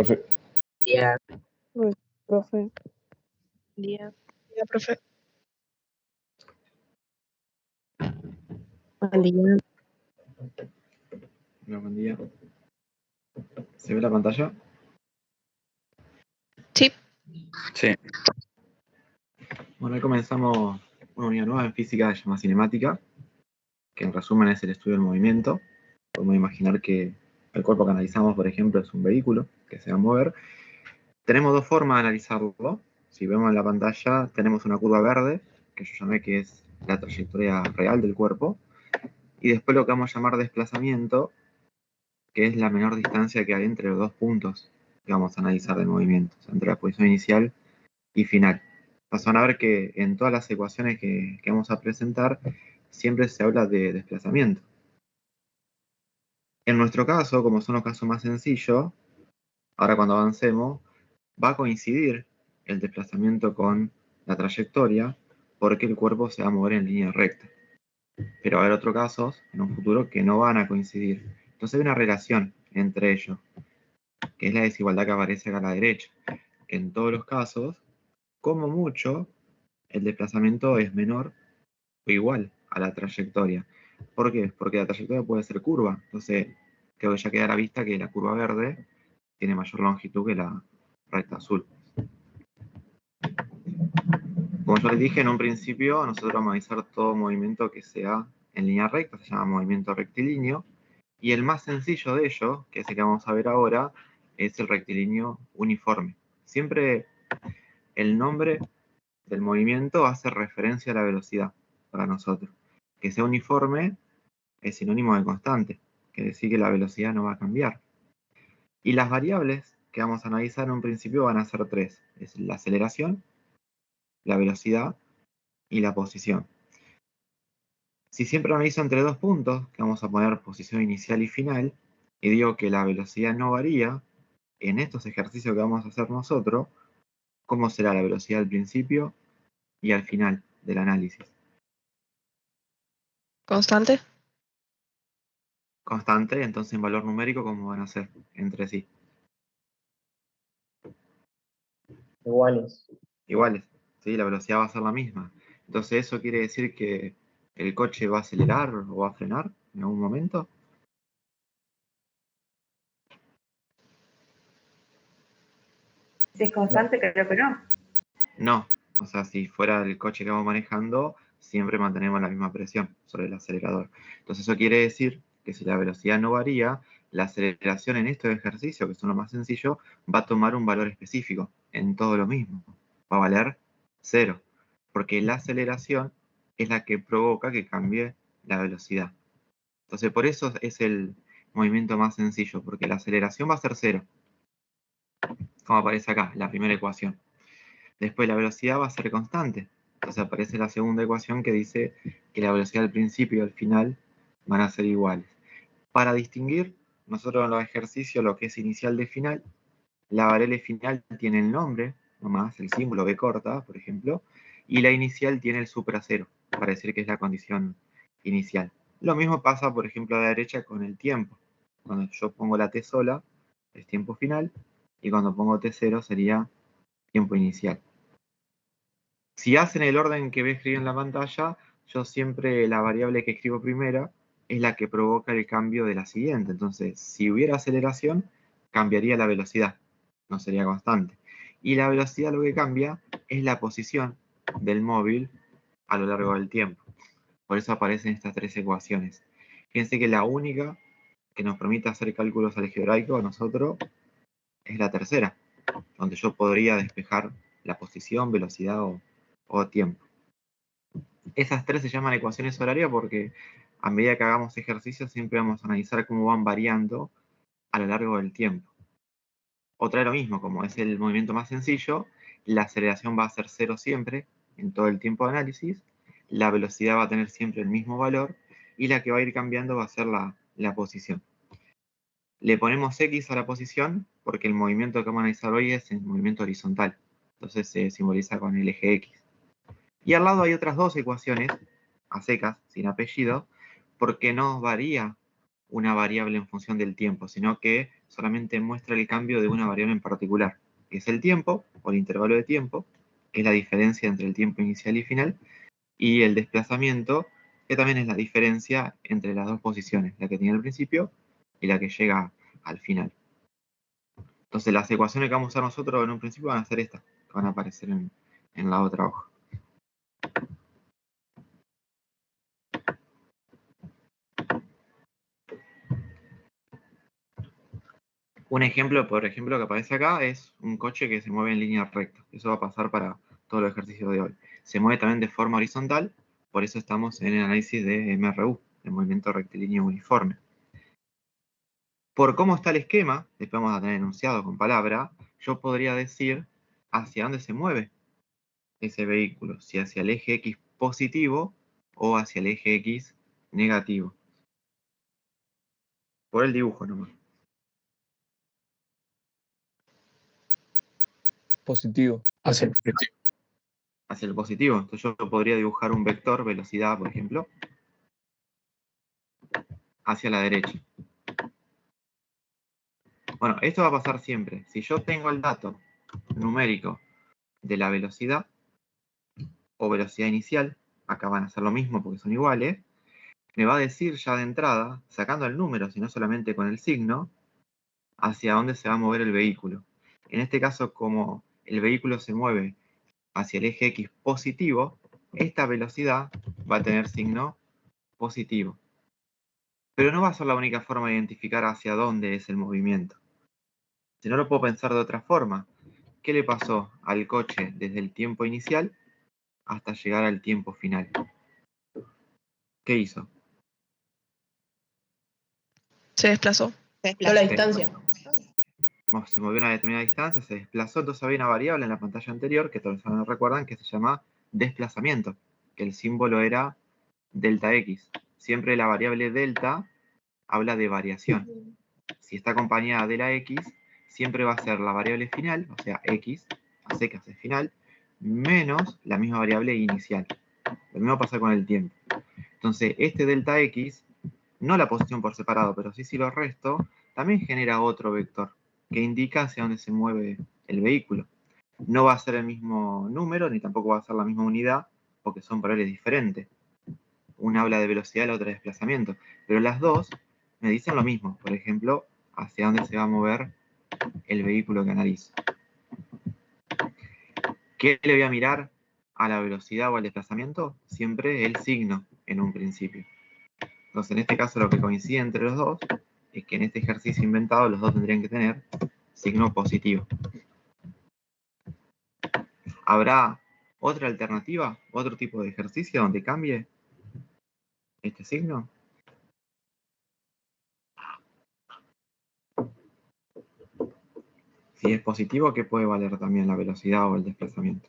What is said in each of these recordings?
profe. Día. Profe. Día, profe. Buen día. Hola, buen día. ¿Se ve la pantalla? Sí. Sí. Bueno, hoy comenzamos una unidad nueva en física que se llama cinemática, que en resumen es el estudio del movimiento. Podemos imaginar que el cuerpo que analizamos, por ejemplo, es un vehículo que se va a mover. Tenemos dos formas de analizarlo. Si vemos en la pantalla, tenemos una curva verde, que yo llamé que es la trayectoria real del cuerpo, y después lo que vamos a llamar desplazamiento, que es la menor distancia que hay entre los dos puntos que vamos a analizar del movimiento, o sea, entre la posición inicial y final. Van a ver que en todas las ecuaciones que vamos a presentar siempre se habla de desplazamiento. En nuestro caso, como son los casos más sencillos, ahora cuando avancemos, va a coincidir el desplazamiento con la trayectoria porque el cuerpo se va a mover en línea recta. Pero va a haber otros casos en un futuro que no van a coincidir. Entonces hay una relación entre ellos, que es la desigualdad que aparece acá a la derecha, que en todos los casos, como mucho, el desplazamiento es menor o igual a la trayectoria. ¿Por qué? Porque la trayectoria puede ser curva. Entonces, creo que ya queda a la vista que la curva verde tiene mayor longitud que la recta azul. Como yo les dije en un principio, nosotros vamos a analizar todo movimiento que sea en línea recta, se llama movimiento rectilíneo, y el más sencillo de ellos, que es el que vamos a ver ahora, es el rectilíneo uniforme. Siempre el nombre del movimiento hace referencia a la velocidad para nosotros. Que sea uniforme es sinónimo de constante, quiere decir que la velocidad no va a cambiar. Y las variables que vamos a analizar en un principio van a ser tres: es la aceleración, la velocidad y la posición. Si siempre analizo entre dos puntos, que vamos a poner posición inicial y final, y digo que la velocidad no varía, en estos ejercicios que vamos a hacer nosotros, ¿cómo será la velocidad al principio y al final del análisis? ¿Constante? Constante, entonces en valor numérico, ¿cómo van a ser entre sí? Iguales. Iguales, ¿sí? La velocidad va a ser la misma. Entonces, ¿eso quiere decir que el coche va a acelerar o va a frenar en algún momento? Si es constante, creo que no. No, o sea, si fuera el coche que vamos manejando, siempre mantenemos la misma presión sobre el acelerador. Entonces, eso quiere decir que si la velocidad no varía, la aceleración en estos ejercicios, que son los más sencillos, va a tomar un valor específico en todo lo mismo. Va a valer 0, porque la aceleración es la que provoca que cambie la velocidad. Entonces, por eso es el movimiento más sencillo, porque la aceleración va a ser 0, como aparece acá, la primera ecuación. Después la velocidad va a ser constante. Entonces aparece la segunda ecuación que dice que la velocidad al principio y al final van a ser iguales. Para distinguir, nosotros en los ejercicios lo que es inicial de final, la variable final tiene el nombre, nomás el símbolo B corta, por ejemplo, y la inicial tiene el supracero, para decir que es la condición inicial. Lo mismo pasa, por ejemplo, a la derecha con el tiempo. Cuando yo pongo la T sola, es tiempo final, y cuando pongo T0 sería tiempo inicial. Si hacen el orden que ve escrito en la pantalla, yo siempre la variable que escribo primera es la que provoca el cambio de la siguiente. Entonces, si hubiera aceleración, cambiaría la velocidad, no sería constante. Y la velocidad lo que cambia es la posición del móvil a lo largo del tiempo. Por eso aparecen estas tres ecuaciones. Fíjense que la única que nos permite hacer cálculos algebraicos a nosotros es la tercera, donde yo podría despejar la posición, velocidad o tiempo. Esas tres se llaman ecuaciones horarias porque a medida que hagamos ejercicios siempre vamos a analizar cómo van variando a lo largo del tiempo. Otra es lo mismo, como es el movimiento más sencillo, la aceleración va a ser 0 siempre en todo el tiempo de análisis, la velocidad va a tener siempre el mismo valor y la que va a ir cambiando va a ser la posición. Le ponemos X a la posición porque el movimiento que vamos a analizar hoy es el movimiento horizontal, entonces se simboliza con el eje X. Y al lado hay otras dos ecuaciones, a secas, sin apellido, porque no varía una variable en función del tiempo, sino que solamente muestra el cambio de una variable en particular, que es el tiempo, o el intervalo de tiempo, que es la diferencia entre el tiempo inicial y final, y el desplazamiento, que también es la diferencia entre las dos posiciones, la que tiene al principio y la que llega al final. Entonces las ecuaciones que vamos a usar nosotros en un principio van a ser estas, que van a aparecer en la otra hoja. Un ejemplo, por ejemplo, que aparece acá es un coche que se mueve en línea recta. Eso va a pasar para todo el ejercicio de hoy. Se mueve también de forma horizontal, por eso estamos en el análisis de MRU, de movimiento rectilíneo uniforme. Por cómo está el esquema, después vamos a tener enunciado con palabra, yo podría decir hacia dónde se mueve ese vehículo, si hacia el eje X positivo o hacia el eje X negativo. Por el dibujo nomás. Positivo. Hacia el positivo. Hacia el positivo. Entonces yo podría dibujar un vector, velocidad, por ejemplo, hacia la derecha. Bueno, esto va a pasar siempre. Si yo tengo el dato numérico de la velocidad o velocidad inicial, acá van a ser lo mismo porque son iguales, me va a decir ya de entrada, sacando el número, sino solamente con el signo, hacia dónde se va a mover el vehículo. En este caso, como el vehículo se mueve hacia el eje X positivo, esta velocidad va a tener signo positivo. Pero no va a ser la única forma de identificar hacia dónde es el movimiento. Si no, lo puedo pensar de otra forma. ¿Qué le pasó al coche desde el tiempo inicial hasta llegar al tiempo final? ¿Qué hizo? Se desplazó. No, la distancia. Se movió una determinada distancia, se desplazó, entonces había una variable en la pantalla anterior, que todos recuerdan, que se llama desplazamiento, que el símbolo era delta X. Siempre la variable delta habla de variación. Si está acompañada de la X, siempre va a ser la variable final, o sea, X, a secas es final, menos la misma variable inicial. Lo mismo pasa con el tiempo. Entonces, este delta X, no la posición por separado, pero sí si lo resto, también genera otro vector que indica hacia dónde se mueve el vehículo. No va a ser el mismo número, ni tampoco va a ser la misma unidad, porque son variables diferentes. Una habla de velocidad, la otra de desplazamiento. Pero las dos me dicen lo mismo. Por ejemplo, hacia dónde se va a mover el vehículo que analizo. ¿Qué le voy a mirar a la velocidad o al desplazamiento? Siempre el signo en un principio. Entonces, en este caso, lo que coincide entre los dos es que en este ejercicio inventado los dos tendrían que tener signo positivo. ¿Habrá otra alternativa, otro tipo de ejercicio donde cambie este signo? Si es positivo, ¿qué puede valer también la velocidad o el desplazamiento?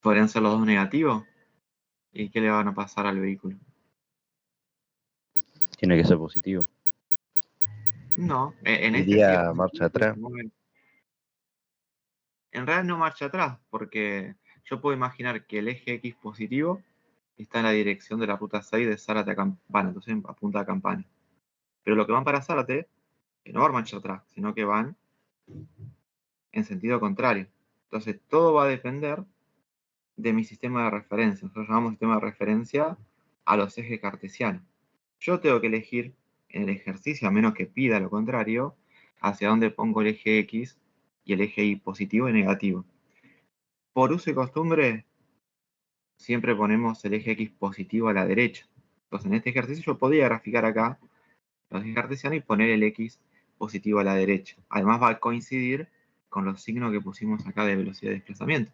¿Podrían ser los dos negativos? ¿Y qué le van a pasar al vehículo? Tiene que ser positivo. No, en este Iría sí, marcha atrás. En realidad no marcha atrás, porque yo puedo imaginar que el eje X positivo está en la dirección de la ruta 6 de Zárate a Campana, entonces apunta a Campana. Pero lo que van para Zárate, que no van marcha atrás, sino que van en sentido contrario. Entonces todo va a depender de mi sistema de referencia. Nosotros llamamos sistema de referencia a los ejes cartesianos. Yo tengo que elegir en el ejercicio, a menos que pida lo contrario, hacia dónde pongo el eje X y el eje Y positivo y negativo. Por uso y costumbre, siempre ponemos el eje X positivo a la derecha. Entonces, en este ejercicio yo podría graficar acá los ejes cartesianos y poner el X positivo a la derecha. Además va a coincidir con los signos que pusimos acá de velocidad y desplazamiento.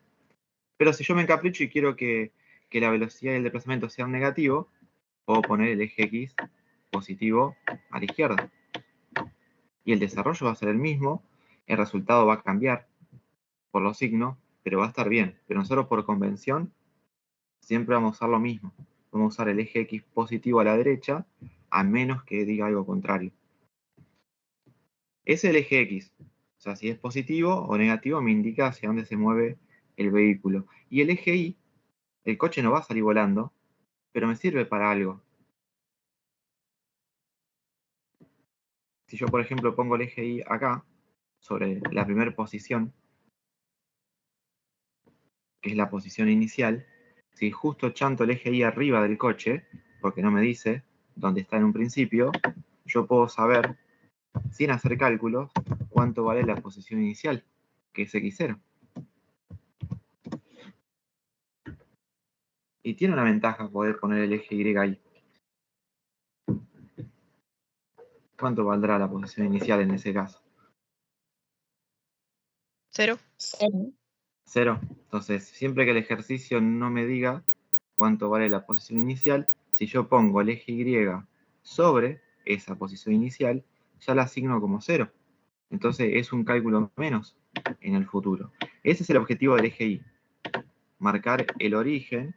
Pero si yo me encapricho y quiero que la velocidad y el desplazamiento sean negativos, puedo poner el eje X positivo a la izquierda. Y el desarrollo va a ser el mismo, el resultado va a cambiar por los signos, pero va a estar bien. Pero nosotros por convención siempre vamos a usar lo mismo. Vamos a usar el eje X positivo a la derecha, a menos que diga algo contrario. Ese es el eje X. O sea, si es positivo o negativo, me indica hacia dónde se mueve el vehículo. Y el eje Y El coche no va a salir volando, pero me sirve para algo. Si yo, por ejemplo, pongo el eje Y acá, sobre la primera posición, que es la posición inicial, si justo chanto el eje Y arriba del coche, porque no me dice dónde está en un principio, yo puedo saber, sin hacer cálculos, cuánto vale la posición inicial, que es X0. Y tiene una ventaja poder poner el eje Y ahí. ¿Cuánto valdrá la posición inicial en ese caso? 0. 0. Entonces, siempre que el ejercicio no me diga cuánto vale la posición inicial, si yo pongo el eje Y sobre esa posición inicial, ya la asigno como 0. Entonces es un cálculo menos en el futuro. Ese es el objetivo del eje Y. Marcar el origen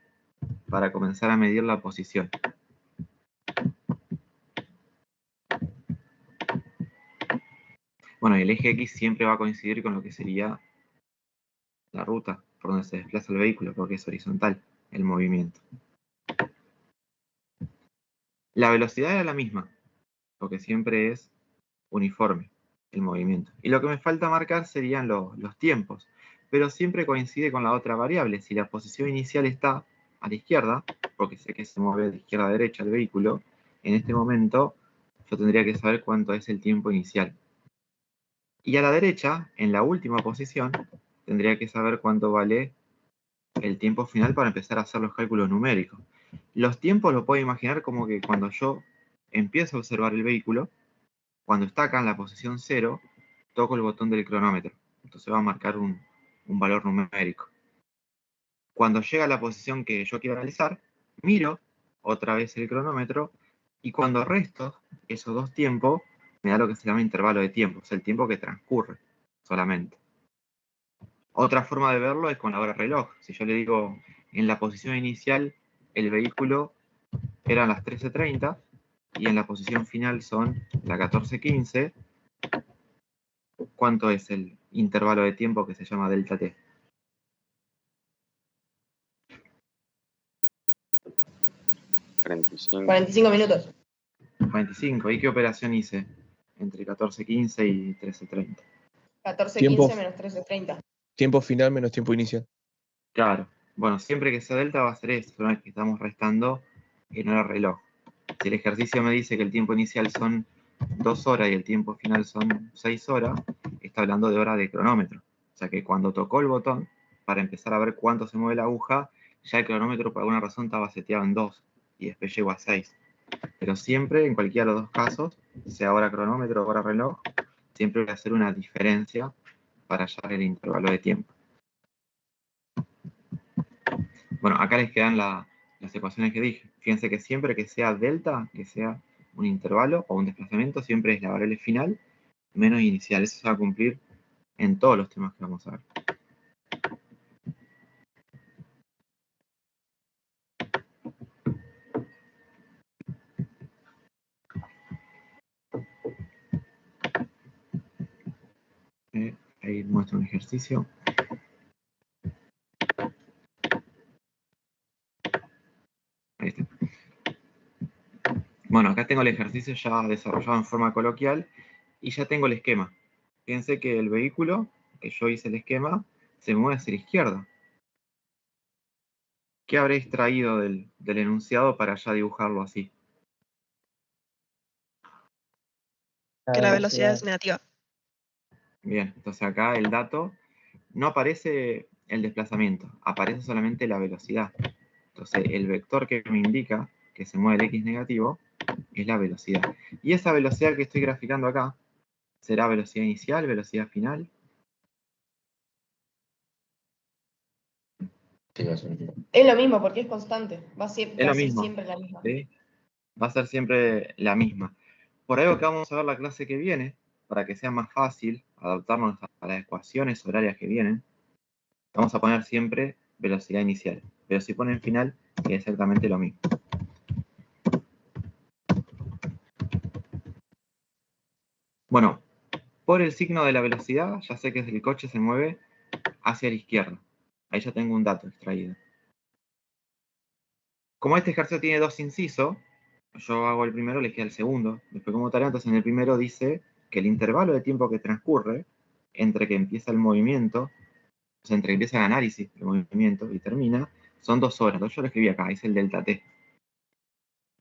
para comenzar a medir la posición. Bueno, el eje X siempre va a coincidir con lo que sería la ruta por donde se desplaza el vehículo, porque es horizontal el movimiento. La velocidad era la misma, porque siempre es uniforme el movimiento. Y lo que me falta marcar serían los tiempos, pero siempre coincide con la otra variable. Si la posición inicial está a la izquierda, porque sé que se mueve de izquierda a derecha el vehículo, en este momento yo tendría que saber cuánto es el tiempo inicial. Y a la derecha, en la última posición, tendría que saber cuánto vale el tiempo final para empezar a hacer los cálculos numéricos. Los tiempos los puedo imaginar como que cuando yo empiezo a observar el vehículo, cuando está acá en la posición 0, toco el botón del cronómetro. Entonces va a marcar un valor numérico. Cuando llega a la posición que yo quiero analizar, miro otra vez el cronómetro y cuando resto esos dos tiempos, me da lo que se llama intervalo de tiempo, o sea, el tiempo que transcurre solamente. Otra forma de verlo es con la hora reloj. Si yo le digo en la posición inicial el vehículo eran las 13:30 y en la posición final son las 14:15, ¿cuánto es el intervalo de tiempo que se llama delta t? 45 minutos. 45. ¿Y qué operación hice entre 14:15 y 13:30? 14, Tiempo. 15 menos 13:30. Tiempo final menos tiempo inicial. Claro. Bueno, siempre que sea delta va a ser eso, ¿no? Que estamos restando en hora reloj. Si el ejercicio me dice que el tiempo inicial son 2 horas y el tiempo final son 6 horas, está hablando de hora de cronómetro. O sea que cuando tocó el botón, para empezar a ver cuánto se mueve la aguja, ya el cronómetro por alguna razón estaba seteado en 2 y después llegó a 6. Pero siempre, en cualquiera de los dos casos, sea hora cronómetro o hora reloj, siempre voy a hacer una diferencia para hallar el intervalo de tiempo. Bueno, acá les quedan las ecuaciones que dije. Fíjense que siempre que sea delta, que sea un intervalo o un desplazamiento, siempre es la variable final menos inicial. Eso se va a cumplir en todos los temas que vamos a ver. Ahí muestro un ejercicio. Ahí está. Bueno, acá tengo el ejercicio ya desarrollado en forma coloquial y ya tengo el esquema. Fíjense que el vehículo, que yo hice el esquema, se mueve hacia la izquierda. ¿Qué habré extraído del enunciado para ya dibujarlo así? Que la velocidad es negativa. Bien, entonces acá el dato no aparece el desplazamiento, aparece solamente la velocidad. Entonces el vector que me indica que se mueve el x negativo es la velocidad. Y esa velocidad que estoy graficando acá, ¿será velocidad inicial, velocidad final? Es lo mismo porque es constante. Va a ser, Es va lo a ser mismo. siempre la misma. ¿Sí? Va a ser siempre la misma. Por algo que vamos a ver la clase que viene, para que sea más fácil adaptarnos a las ecuaciones horarias que vienen, vamos a poner siempre velocidad inicial. Pero si ponen final, es exactamente lo mismo. Bueno, por el signo de la velocidad, ya sé que el coche se mueve hacia la izquierda. Ahí ya tengo un dato extraído. Como este ejercicio tiene 2 incisos, yo hago el primero, le queda el segundo. Después como tarea, entonces en el primero dice que el intervalo de tiempo que transcurre entre que empieza el movimiento, o sea, entre que empieza el análisis del movimiento y termina, son 2 horas. Entonces yo lo escribí acá, es el delta t.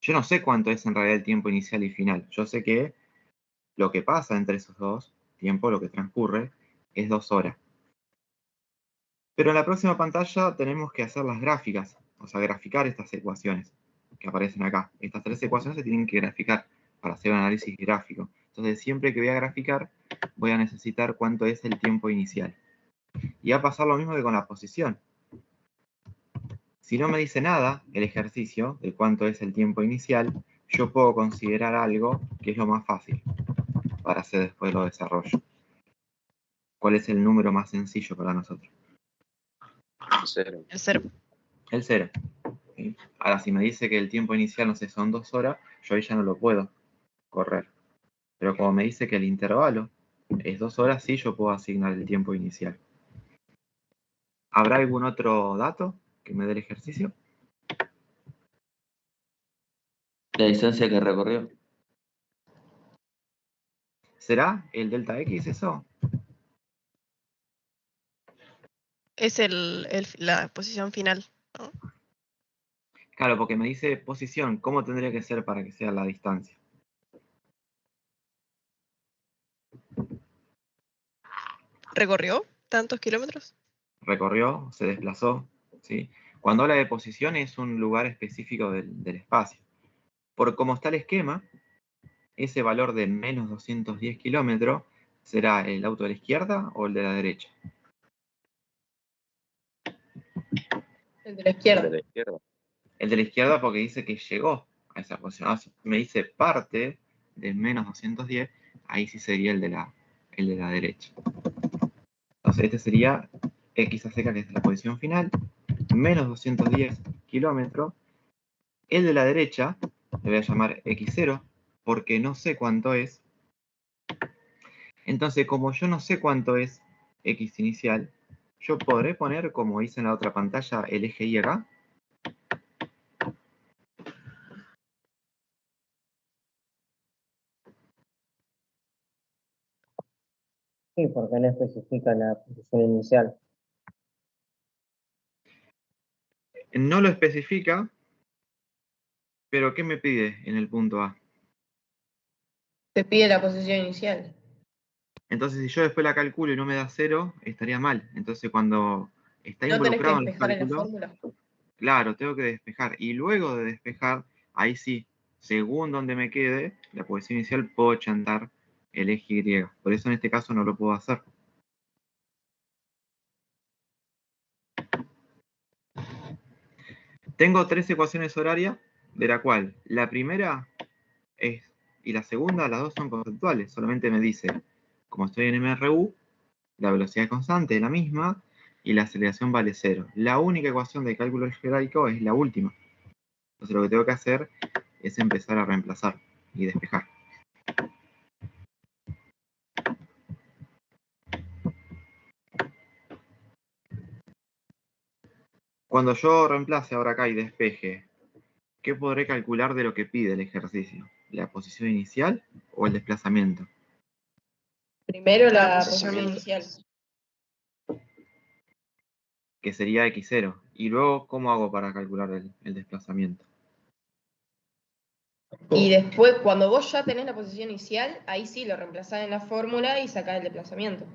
Yo no sé cuánto es en realidad el tiempo inicial y final. Yo sé que lo que pasa entre esos dos tiempos, lo que transcurre, es 2 horas. Pero en la próxima pantalla tenemos que hacer las gráficas, o sea, graficar estas ecuaciones que aparecen acá. Estas 3 ecuaciones se tienen que graficar para hacer un análisis gráfico. Entonces, siempre que voy a graficar, voy a necesitar cuánto es el tiempo inicial. Y va a pasar lo mismo que con la posición. Si no me dice nada el ejercicio de cuánto es el tiempo inicial, yo puedo considerar algo que es lo más fácil para hacer después los desarrollos. ¿Cuál es el número más sencillo para nosotros? 0. El 0. El 0. ¿Sí? Ahora, si me dice que el tiempo inicial, no sé, son 2 horas, yo ahí ya no lo puedo correr. Pero como me dice que el intervalo es 2 horas, sí, yo puedo asignar el tiempo inicial. ¿Habrá algún otro dato que me dé el ejercicio? La distancia que recorrió. ¿Será el delta X eso? Es la posición final, ¿no? Claro, porque me dice posición, ¿cómo tendría que ser para que sea la distancia? ¿Recorrió tantos kilómetros? Recorrió, se desplazó, ¿sí? Cuando habla de posición es un lugar específico del espacio. Por cómo está el esquema, ese valor de menos 210 kilómetros, ¿será el auto de la izquierda o el de la derecha? El de la De izquierda. la izquierda. El de la izquierda porque dice que llegó a esa posición. Ahora, si me dice parte de menos 210, ahí sí sería el de la derecha. Entonces este sería x a seca, que es la posición final, menos 210 kilómetros. El de la derecha le voy a llamar x0 porque no sé cuánto es. Entonces, como yo no sé cuánto es x inicial, yo podré poner, como hice en la otra pantalla, el eje y acá. Sí, porque no especifica la posición inicial. No lo especifica, pero ¿qué me pide en el punto A? Te pide la posición inicial. Entonces, si yo después la calculo y no me da 0, estaría mal. Entonces, cuando está No tenés que involucrado en los despejar en la cálculos, fórmula. claro, tengo que despejar. Y luego de despejar, ahí sí, según donde me quede, la posición inicial, puedo chantar el eje Y. Por eso en este caso no lo puedo hacer. Tengo 3 ecuaciones horarias, de la cual la primera es, y la segunda, las dos son conceptuales. Solamente me dice, como estoy en MRU, la velocidad es constante, es la misma, y la aceleración vale 0. La única ecuación de cálculo algebraico es la última. Entonces lo que tengo que hacer es empezar a reemplazar y despejar. Cuando yo reemplace ahora acá y despeje, ¿qué podré calcular de lo que pide el ejercicio? ¿La posición inicial o el desplazamiento? Primero La la posición posición inicial. Que sería x0. Y luego, ¿cómo hago para calcular el desplazamiento? Y después, cuando vos ya tenés la posición inicial, ahí sí lo reemplazás en la fórmula y sacás el desplazamiento.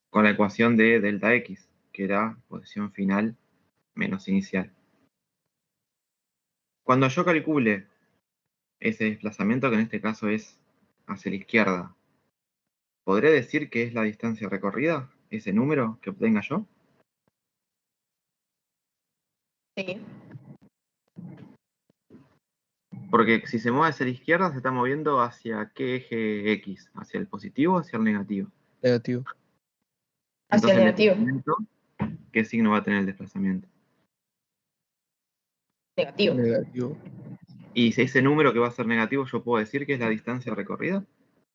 Con la ecuación de delta x, que era posición final menos inicial. Cuando yo calcule ese desplazamiento, que en este caso es hacia la izquierda, ¿podré decir que es la distancia recorrida? ¿Ese número que obtenga yo? Sí. Porque si se mueve hacia la izquierda, se está moviendo hacia ¿qué eje X? ¿Hacia el positivo o hacia el negativo? Negativo. Hacia el Entonces, negativo. desplazamiento, ¿qué signo va a tener el desplazamiento? Negativo. Negativo. Y si ese número que va a ser negativo, yo puedo decir que es la distancia recorrida.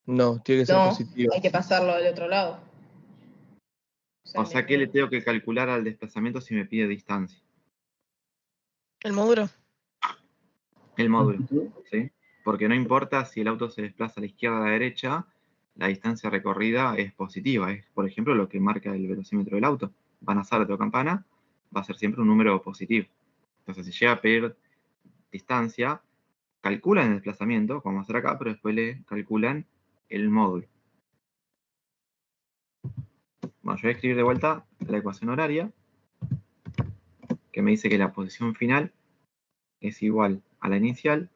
No, tiene que ser No, positivo. hay que pasarlo al otro lado. O sea, ¿qué le tengo que calcular al desplazamiento si me pide distancia? El módulo. El módulo, ¿sí? Porque no importa si el auto se desplaza a la izquierda o a la derecha, la distancia recorrida es positiva. Es, por ejemplo, lo que marca el velocímetro del auto. Van a hacer otra campana, va a ser siempre un número positivo. Entonces, si llega a pedir distancia, calculan el desplazamiento, como hacer acá, pero después le calculan el módulo. Bueno, yo voy a escribir de vuelta la ecuación horaria, que me dice que la posición final es igual a la inicial,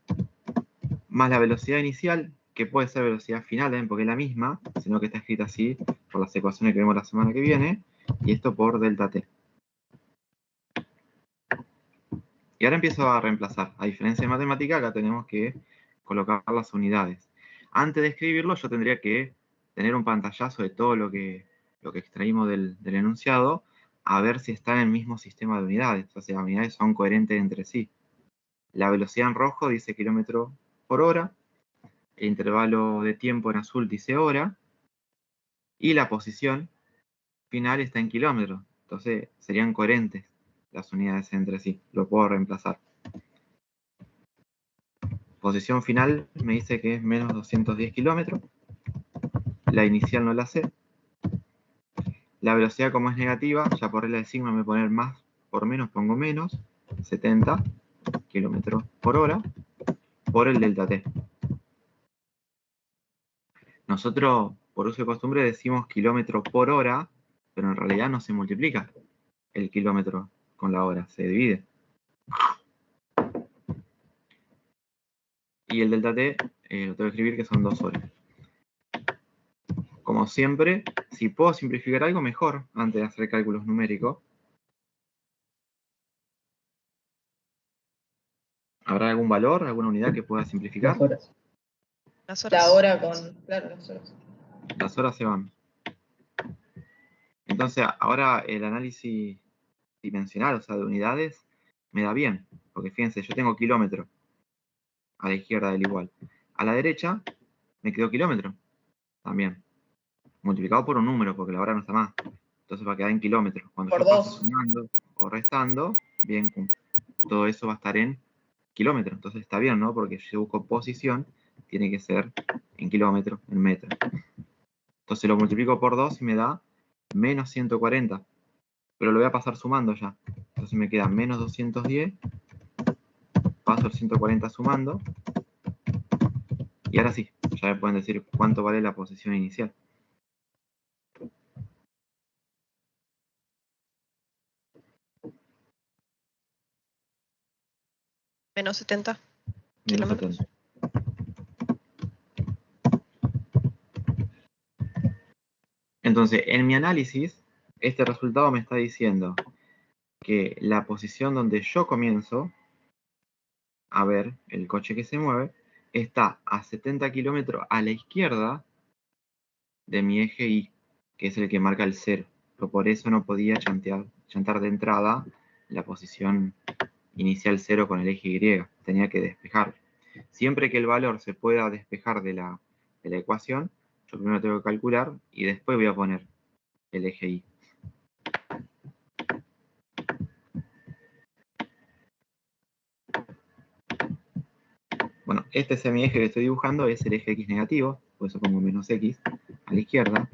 más la velocidad inicial, que puede ser velocidad final también, porque es la misma, sino que está escrita así por las ecuaciones que vemos la semana que viene, y esto por delta t. Y ahora empiezo a reemplazar. A diferencia de matemática, acá tenemos que colocar las unidades. Antes de escribirlo, yo tendría que tener un pantallazo de todo lo que extraímos del enunciado, a ver si está en el mismo sistema de unidades, o sea, las unidades son coherentes entre sí. La velocidad en rojo dice kilómetro por hora, el intervalo de tiempo en azul dice hora, y la posición final está en kilómetros. Entonces serían coherentes las unidades entre sí. Lo puedo reemplazar. Posición final me dice que es menos 210 kilómetros. La inicial no la sé. La velocidad, como es negativa, ya por regla de sigma me voy a poner más por menos, pongo menos 70 kilómetros por hora por el delta t. Nosotros, por uso de costumbre, decimos kilómetro por hora, pero en realidad no se multiplica el kilómetro con la hora, se divide. Y el delta t lo tengo que escribir que son 2 horas. Como siempre, si puedo simplificar algo, mejor, antes de hacer cálculos numéricos. ¿Habrá algún valor, alguna unidad que pueda simplificar? 2 horas. Las horas. La hora con. Claro, las horas. Las horas se van. Entonces, ahora el análisis dimensional, o sea, de unidades, me da bien. Porque fíjense, yo tengo kilómetro a la izquierda del igual. A la derecha me quedó kilómetro también. Multiplicado por un número, porque la hora no está más. Entonces va a quedar en kilómetros. Cuando Por yo paso 2. sumando o restando, bien, todo eso va a estar en kilómetros. Entonces está bien, ¿no? Porque si yo busco posición, tiene que ser en kilómetros, en metros. Entonces lo multiplico por 2 y me da menos 140. Pero lo voy a pasar sumando ya. Entonces me queda menos 210. Paso el 140 sumando. Y ahora sí, ya me pueden decir cuánto vale la posición inicial. Menos 70 Menos kilómetros. 70. Entonces, en mi análisis, este resultado me está diciendo que la posición donde yo comienzo a ver el coche que se mueve está a 70 kilómetros a la izquierda de mi eje Y, que es el que marca el 0. Pero por eso no podía chantar de entrada la posición inicial 0 con el eje Y. Tenía que despejarlo. Siempre que el valor se pueda despejar de la ecuación, yo primero tengo que calcular y después voy a poner el eje Y. Bueno, este semieje que estoy dibujando es el eje X negativo, por eso pongo menos X a la izquierda.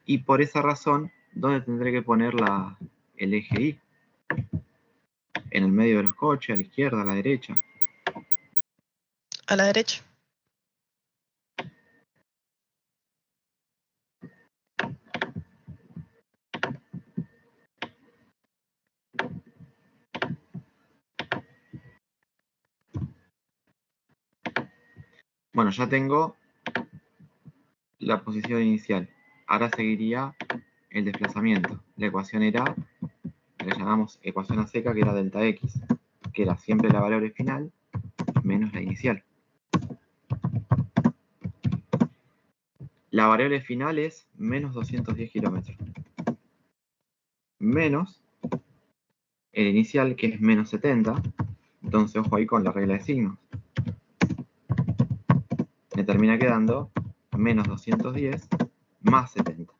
Y por esa razón, ¿dónde tendré que poner el eje Y? En el medio de los coches, a la izquierda, a la derecha. A la derecha. Bueno, ya tengo la posición inicial. Ahora seguiría el desplazamiento. La ecuación era, le llamamos ecuación a seca, que era delta X, que era siempre la variable final menos la inicial. La variable final es menos 210 kilómetros. Menos el inicial, que es menos 70. Entonces, ojo ahí con la regla de signos. Me termina quedando menos 210 más 70.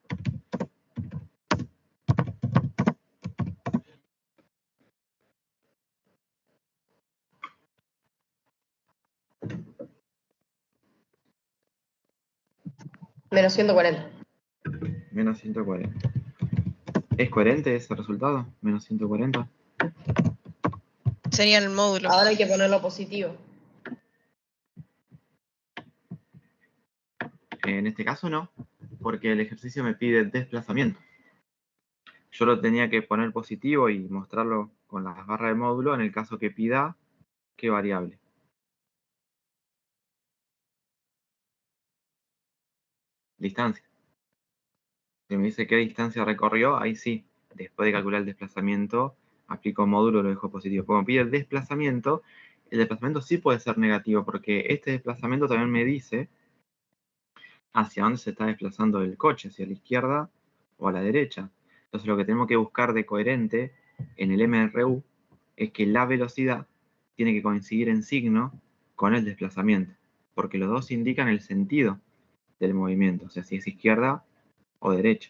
Menos 140. Menos 140. ¿Es coherente ese resultado? Menos 140. Sería el módulo. Ahora hay que ponerlo positivo. En este caso no, porque el ejercicio me pide desplazamiento. Yo lo tenía que poner positivo y mostrarlo con las barras de módulo en el caso que pida qué variable. Distancia. Si me dice qué distancia recorrió, ahí sí, después de calcular el desplazamiento, aplico módulo y lo dejo positivo. Como pide el desplazamiento sí puede ser negativo, porque este desplazamiento también me dice hacia dónde se está desplazando el coche, hacia la izquierda o a la derecha. Entonces lo que tenemos que buscar de coherente en el MRU es que la velocidad tiene que coincidir en signo con el desplazamiento, porque los dos indican el sentido del movimiento, o sea, si es izquierda o derecha.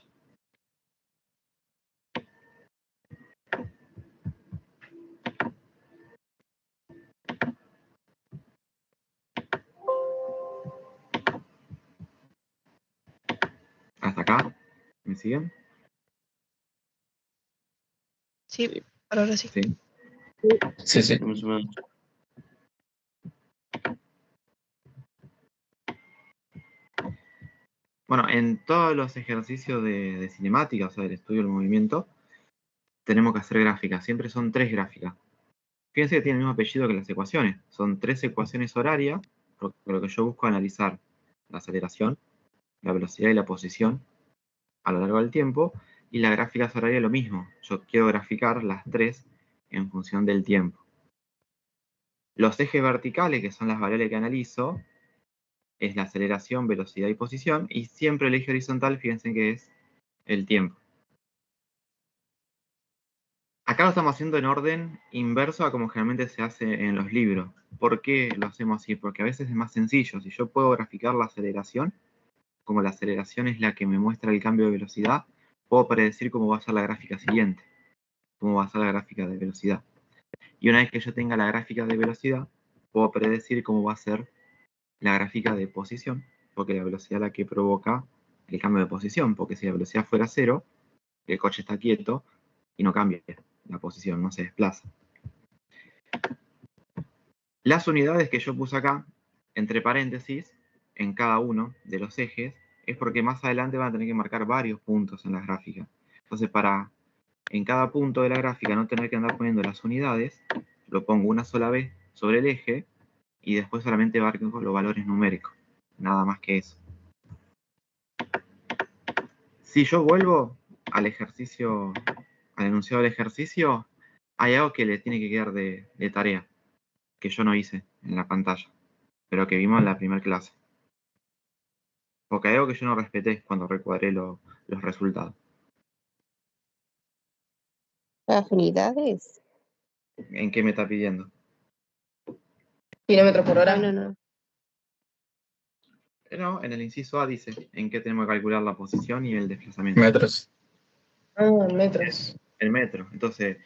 ¿Hasta acá? ¿Me siguen? Sí, ahora sí. Sí. Sí, sí. Más o menos. Bueno, en todos los ejercicios de cinemática, o sea, del estudio del movimiento, tenemos que hacer gráficas. Siempre son 3 gráficas. Fíjense que tiene el mismo apellido que las ecuaciones. Son 3 ecuaciones horarias, porque lo que yo busco es analizar la aceleración, la velocidad y la posición a lo largo del tiempo, y la gráfica horaria lo mismo. Yo quiero graficar las 3 en función del tiempo. Los ejes verticales, que son las variables que analizo, es la aceleración, velocidad y posición, y siempre el eje horizontal, fíjense que es el tiempo. Acá lo estamos haciendo en orden inverso a como generalmente se hace en los libros. ¿Por qué lo hacemos así? Porque a veces es más sencillo. Si yo puedo graficar la aceleración, como la aceleración es la que me muestra el cambio de velocidad, puedo predecir cómo va a ser la gráfica siguiente, cómo va a ser la gráfica de velocidad. Y una vez que yo tenga la gráfica de velocidad, puedo predecir cómo va a ser la gráfica de posición, porque la velocidad es la que provoca el cambio de posición, porque si la velocidad fuera 0, el coche está quieto y no cambia la posición, no se desplaza. Las unidades que yo puse acá, entre paréntesis, en cada uno de los ejes, es porque más adelante van a tener que marcar varios puntos en las gráficas. Entonces, para en cada punto de la gráfica no tener que andar poniendo las unidades, lo pongo una sola vez sobre el eje y después solamente marco los valores numéricos. Nada más que eso. Si yo vuelvo al ejercicio, al enunciado del ejercicio, hay algo que le tiene que quedar de tarea, que yo no hice en la pantalla, pero que vimos en la primera clase. Porque hay algo que yo no respeté cuando recuadré los resultados. Las unidades. ¿En qué me está pidiendo? Kilómetros por hora. No. No, en el inciso A dice en qué tenemos que calcular la posición y el desplazamiento. Metros. En metros. En metros. Entonces,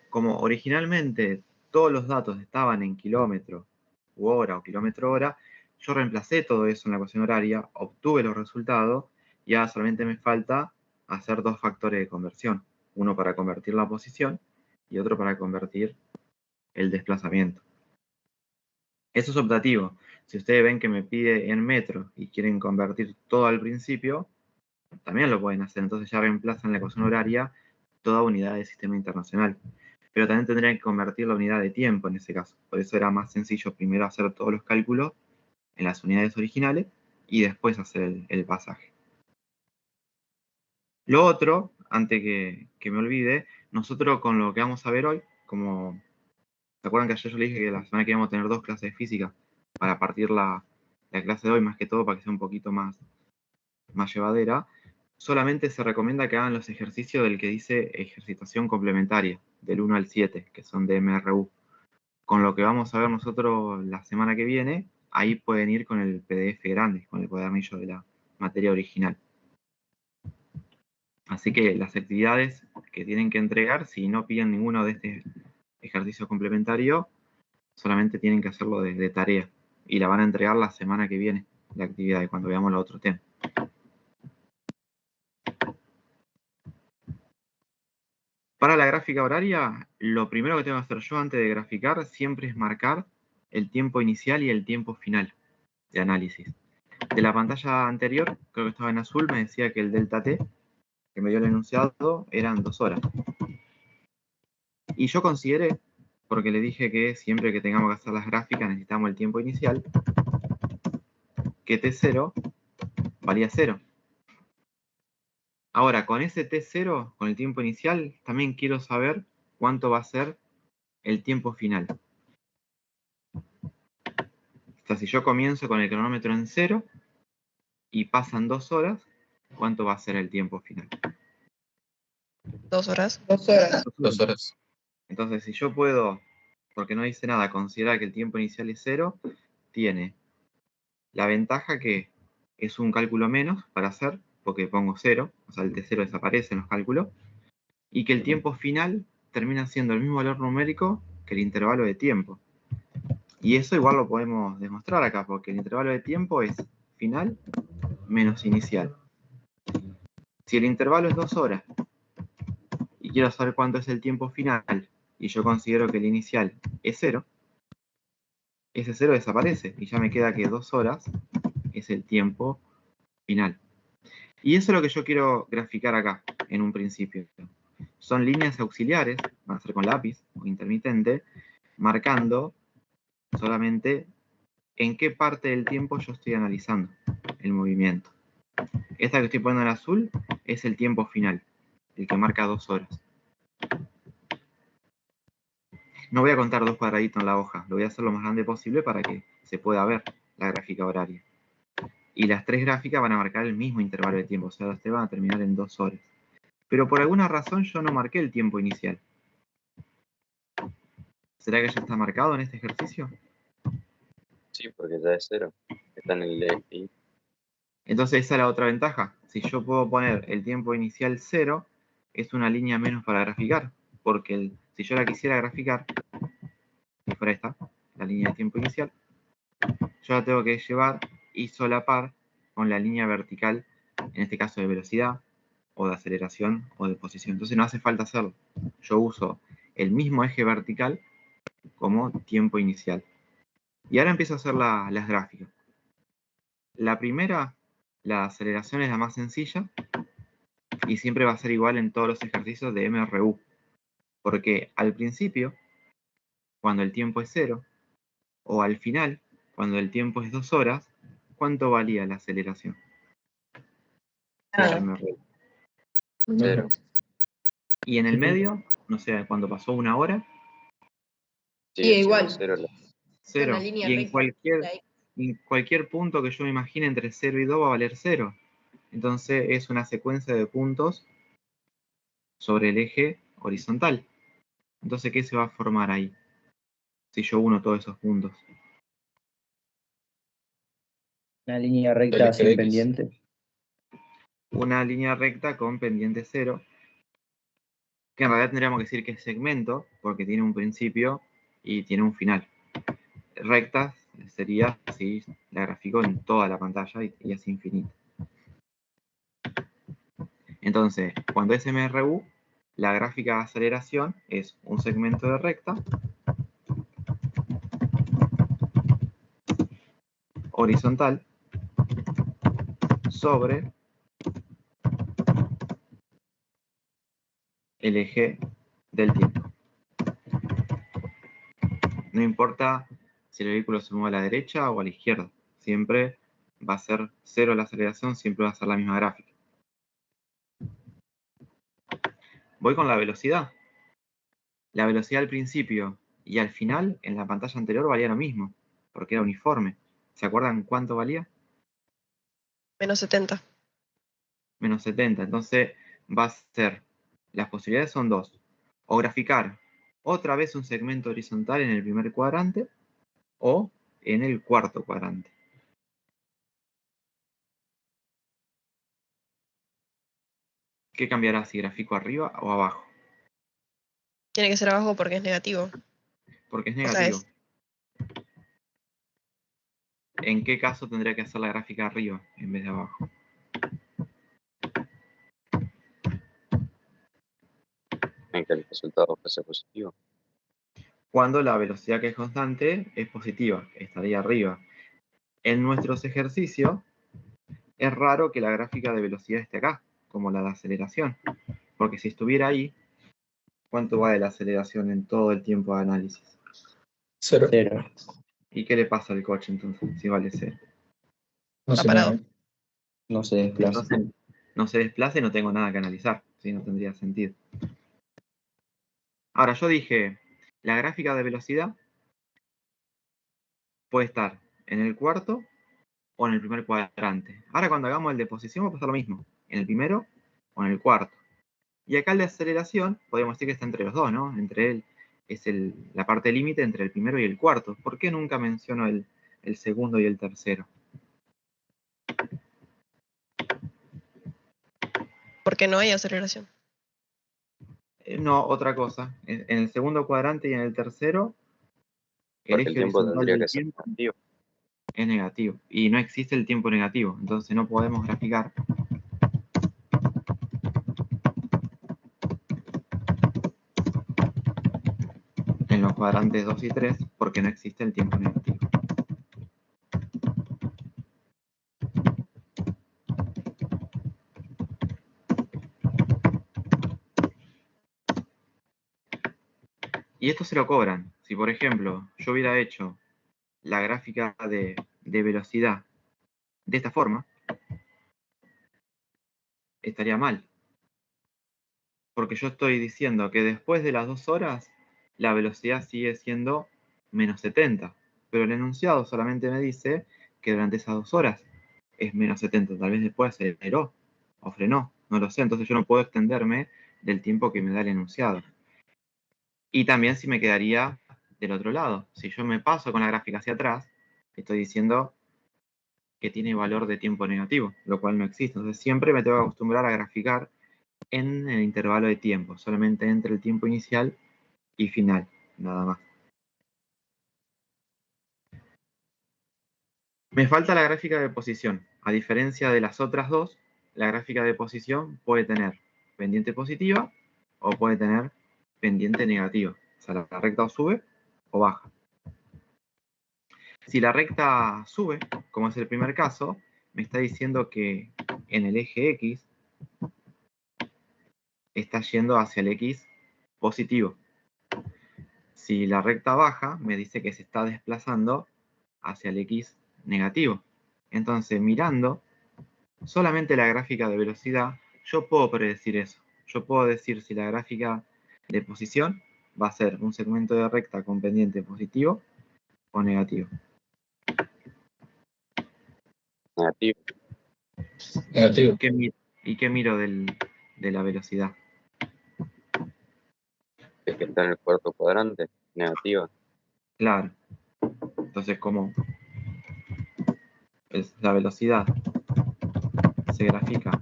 como originalmente todos los datos estaban en kilómetro u hora o kilómetro hora, yo reemplacé todo eso en la ecuación horaria, obtuve los resultados y ahora solamente me falta hacer 2 factores de conversión. Uno para convertir la posición y otro para convertir el desplazamiento. Eso es optativo. Si ustedes ven que me pide en metros y quieren convertir todo al principio, también lo pueden hacer. Entonces ya reemplazan la ecuación horaria toda unidad del sistema internacional. Pero también tendrían que convertir la unidad de tiempo en ese caso. Por eso era más sencillo primero hacer todos los cálculos en las unidades originales y después hacer el pasaje. Lo otro, antes que me olvide, nosotros con lo que vamos a ver hoy, como ¿se acuerdan que ayer yo les dije que la semana que íbamos a tener 2 clases de física para partir la clase de hoy, más que todo para que sea un poquito más llevadera? Solamente se recomienda que hagan los ejercicios del que dice ejercitación complementaria, del 1 al 7, que son de MRU. Con lo que vamos a ver nosotros la semana que viene, ahí pueden ir con el PDF grande, con el cuadernillo de la materia original. Así que las actividades que tienen que entregar, si no piden ninguno de este ejercicio complementario, solamente tienen que hacerlo de tarea. Y la van a entregar la semana que viene, la actividad, cuando veamos los otros temas. Para la gráfica horaria, lo primero que tengo que hacer yo antes de graficar siempre es marcar el tiempo inicial y el tiempo final de análisis. De la pantalla anterior, creo que estaba en azul, me decía que el delta t, que me dio el enunciado, eran 2 horas. Y yo consideré, porque le dije que siempre que tengamos que hacer las gráficas necesitamos el tiempo inicial, que t0 valía 0. Ahora, con ese t0, con el tiempo inicial, también quiero saber cuánto va a ser el tiempo final. O sea, si yo comienzo con el cronómetro en 0 y pasan 2 horas, ¿cuánto va a ser el tiempo final? 2 horas. 2 horas. 2 horas. Entonces, si yo puedo, porque no dice nada, considerar que el tiempo inicial es 0, tiene la ventaja que es un cálculo menos para hacer, porque pongo 0, o sea, el t0 desaparece en los cálculos, y que el tiempo final termina siendo el mismo valor numérico que el intervalo de tiempo. Y eso igual lo podemos demostrar acá, porque el intervalo de tiempo es final menos inicial. Si el intervalo es 2 horas, y quiero saber cuánto es el tiempo final, y yo considero que el inicial es 0, ese 0 desaparece, y ya me queda que 2 horas es el tiempo final. Y eso es lo que yo quiero graficar acá, en un principio. Son líneas auxiliares, van a ser con lápiz o intermitente, marcando solamente en qué parte del tiempo yo estoy analizando el movimiento. Esta que estoy poniendo en azul es el tiempo final, el que marca 2 horas. No voy a contar 2 cuadraditos en la hoja, lo voy a hacer lo más grande posible para que se pueda ver la gráfica horaria. Y las 3 gráficas van a marcar el mismo intervalo de tiempo, o sea, las 3 van a terminar en 2 horas. Pero por alguna razón yo no marqué el tiempo inicial. ¿Será que ya está marcado en este ejercicio? Sí, porque ya es 0. Está en el DXI. Entonces esa es la otra ventaja. Si yo puedo poner el tiempo inicial 0, es una línea menos para graficar. Porque si yo la quisiera graficar, si fuera esta, la línea de tiempo inicial, yo la tengo que llevar y solapar con la línea vertical, en este caso de velocidad, o de aceleración, o de posición. Entonces no hace falta hacerlo. Yo uso el mismo eje vertical como tiempo inicial. Y ahora empiezo a hacer las gráficas. La primera, la aceleración es la más sencilla y siempre va a ser igual en todos los ejercicios de MRU. Porque al principio, cuando el tiempo es 0, o al final, cuando el tiempo es 2 horas, ¿cuánto valía la aceleración? Nada. MRU. 0. Y en el medio, no sé, cuando pasó 1 hora, Sí, Sigue igual. siendo 0. 0. Una línea Y en recta. cualquier punto que yo me imagine entre 0 y 2 va a valer 0. Entonces es una secuencia de puntos sobre el eje horizontal. Entonces, ¿qué se va a formar ahí? Si yo uno todos esos puntos. Una línea recta El eje sin X. pendiente. Una línea recta con pendiente 0, que en realidad tendríamos que decir que es segmento, porque tiene un principio y tiene un final. Recta sería si la grafico en toda la pantalla y es infinita. Entonces, cuando es MRU, la gráfica de aceleración es un segmento de recta horizontal sobre el eje del tiempo. No importa si el vehículo se mueve a la derecha o a la izquierda, siempre va a ser 0 la aceleración, siempre va a ser la misma gráfica. Voy con la velocidad. La velocidad al principio y al final, en la pantalla anterior, valía lo mismo, porque era uniforme. ¿Se acuerdan cuánto valía? Menos 70. Menos 70. Entonces va a ser, las posibilidades son 2. O graficar otra vez un segmento horizontal en el primer cuadrante o en el cuarto cuadrante. ¿Qué cambiará si grafico arriba o abajo? Tiene que ser abajo porque es negativo. Porque es O sea, negativo. ¿En qué caso tendría que hacer la gráfica arriba en vez de abajo? En que el resultado fuese positivo. Cuando la velocidad que es constante es positiva, estaría arriba. En nuestros ejercicios es raro que la gráfica de velocidad esté acá, como la de aceleración, porque si estuviera ahí, ¿cuánto vale la aceleración en todo el tiempo de análisis? 0. 0. ¿Y qué le pasa al coche entonces, si vale 0? No Está se parado. mueve. No se desplaza. Entonces, no se desplaza y no tengo nada que analizar, ¿sí? No tendría sentido. Ahora, yo dije, la gráfica de velocidad puede estar en el cuarto o en el primer cuadrante. Ahora cuando hagamos el de posición va a pasar lo mismo, en el primero o en el cuarto. Y acá el de aceleración, podemos decir que está entre los dos, ¿no? Entre él es la parte límite entre el primero y el cuarto. ¿Por qué nunca menciono el segundo y el tercero? Porque no hay aceleración. No, otra cosa. En el segundo cuadrante y en el tercero, el Porque el eje tiempo horizontal tendría del que ser tiempo negativo. es negativo. Y no existe el tiempo negativo. Entonces no podemos graficar en los cuadrantes 2 y 3 porque no existe el tiempo negativo. Y esto se lo cobran. Si por ejemplo yo hubiera hecho la gráfica de velocidad de esta forma, estaría mal. Porque yo estoy diciendo que después de las 2 horas la velocidad sigue siendo menos 70. Pero el enunciado solamente me dice que durante esas 2 horas es menos 70. Tal vez después aceleró o frenó. No lo sé. Entonces yo no puedo extenderme del tiempo que me da el enunciado. Y también si me quedaría del otro lado. Si yo me paso con la gráfica hacia atrás, estoy diciendo que tiene valor de tiempo negativo, lo cual no existe. Entonces siempre me tengo que acostumbrar a graficar en el intervalo de tiempo, solamente entre el tiempo inicial y final, nada más. Me falta la gráfica de posición. A diferencia de las otras dos, la gráfica de posición puede tener pendiente positiva o puede tener pendiente negativa. O sea, la recta o sube o baja. Si la recta sube, como es el primer caso, me está diciendo que en el eje X está yendo hacia el X positivo. Si la recta baja, me dice que se está desplazando hacia el X negativo. Entonces, mirando solamente la gráfica de velocidad, yo puedo predecir eso. Yo puedo decir si la gráfica de posición va a ser un segmento de recta con pendiente positivo o negativo. Negativo. Negativo. ¿Y qué miro de la velocidad? El que está en el cuarto cuadrante, negativa. Claro. Entonces, como la velocidad se grafica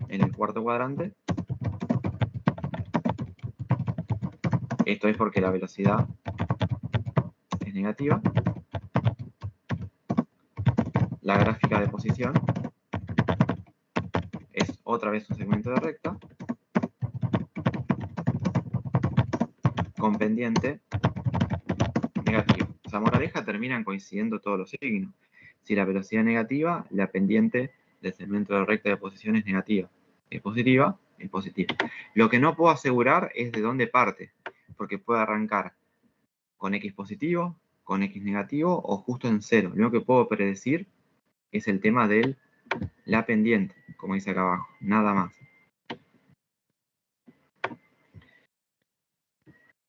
en el cuarto cuadrante, esto es porque la velocidad es negativa. La gráfica de posición es otra vez un segmento de recta con pendiente negativo. O sea, moraleja, terminan coincidiendo todos los signos. Si la velocidad es negativa, la pendiente del segmento de recta de posición es negativa. Es positiva, es positiva. Lo que no puedo asegurar es de dónde parte, porque puede arrancar con X positivo, con X negativo o justo en cero. Lo único que puedo predecir es el tema de la pendiente, como dice acá abajo, nada más.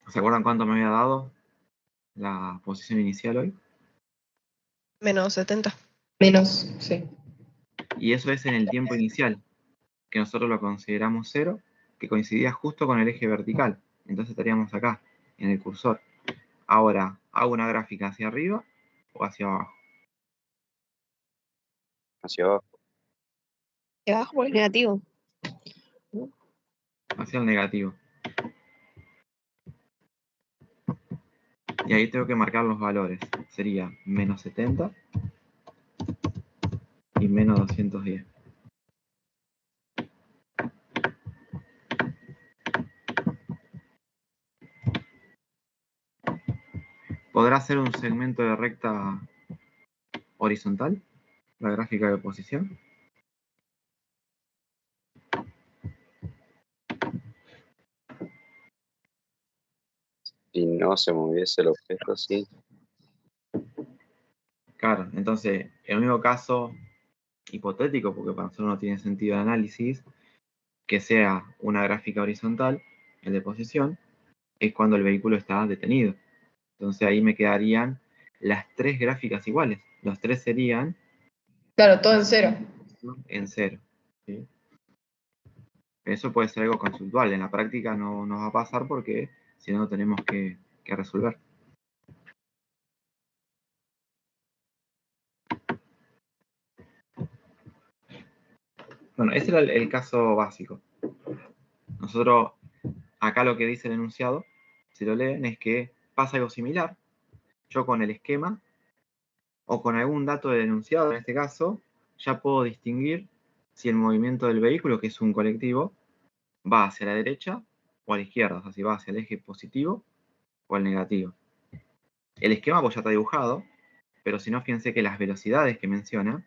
¿Se acuerdan cuánto me había dado la posición inicial hoy? Menos 70. Menos, sí. Y eso es en el tiempo inicial, que nosotros lo consideramos 0, que coincidía justo con el eje vertical. Entonces estaríamos acá, en el cursor. Ahora, ¿hago una gráfica hacia arriba o hacia abajo? Hacia abajo. Y abajo porque es negativo. Hacia el negativo. Y ahí tengo que marcar los valores. Sería menos 70 y menos 210. ¿Podrá ser un segmento de recta horizontal? La gráfica de posición. Si no se moviese el objeto, sí. Claro, entonces, el único caso hipotético, porque para nosotros no tiene sentido el análisis, que sea una gráfica horizontal, el de posición, es cuando el vehículo está detenido. Entonces ahí me quedarían las tres gráficas iguales. Los tres serían Claro, todo en cero. en cero. ¿Sí? Eso puede ser algo conceptual. En la práctica no nos va a pasar porque si no tenemos que resolver. Bueno, ese era el caso básico. Nosotros, acá lo que dice el enunciado, si lo leen, es que pasa algo similar. Yo con el esquema o con algún dato del enunciado, en este caso, ya puedo distinguir si el movimiento del vehículo, que es un colectivo, va hacia la derecha o a la izquierda, o sea, si va hacia el eje positivo o el negativo. El esquema pues ya está dibujado, pero si no, fíjense que las velocidades que menciona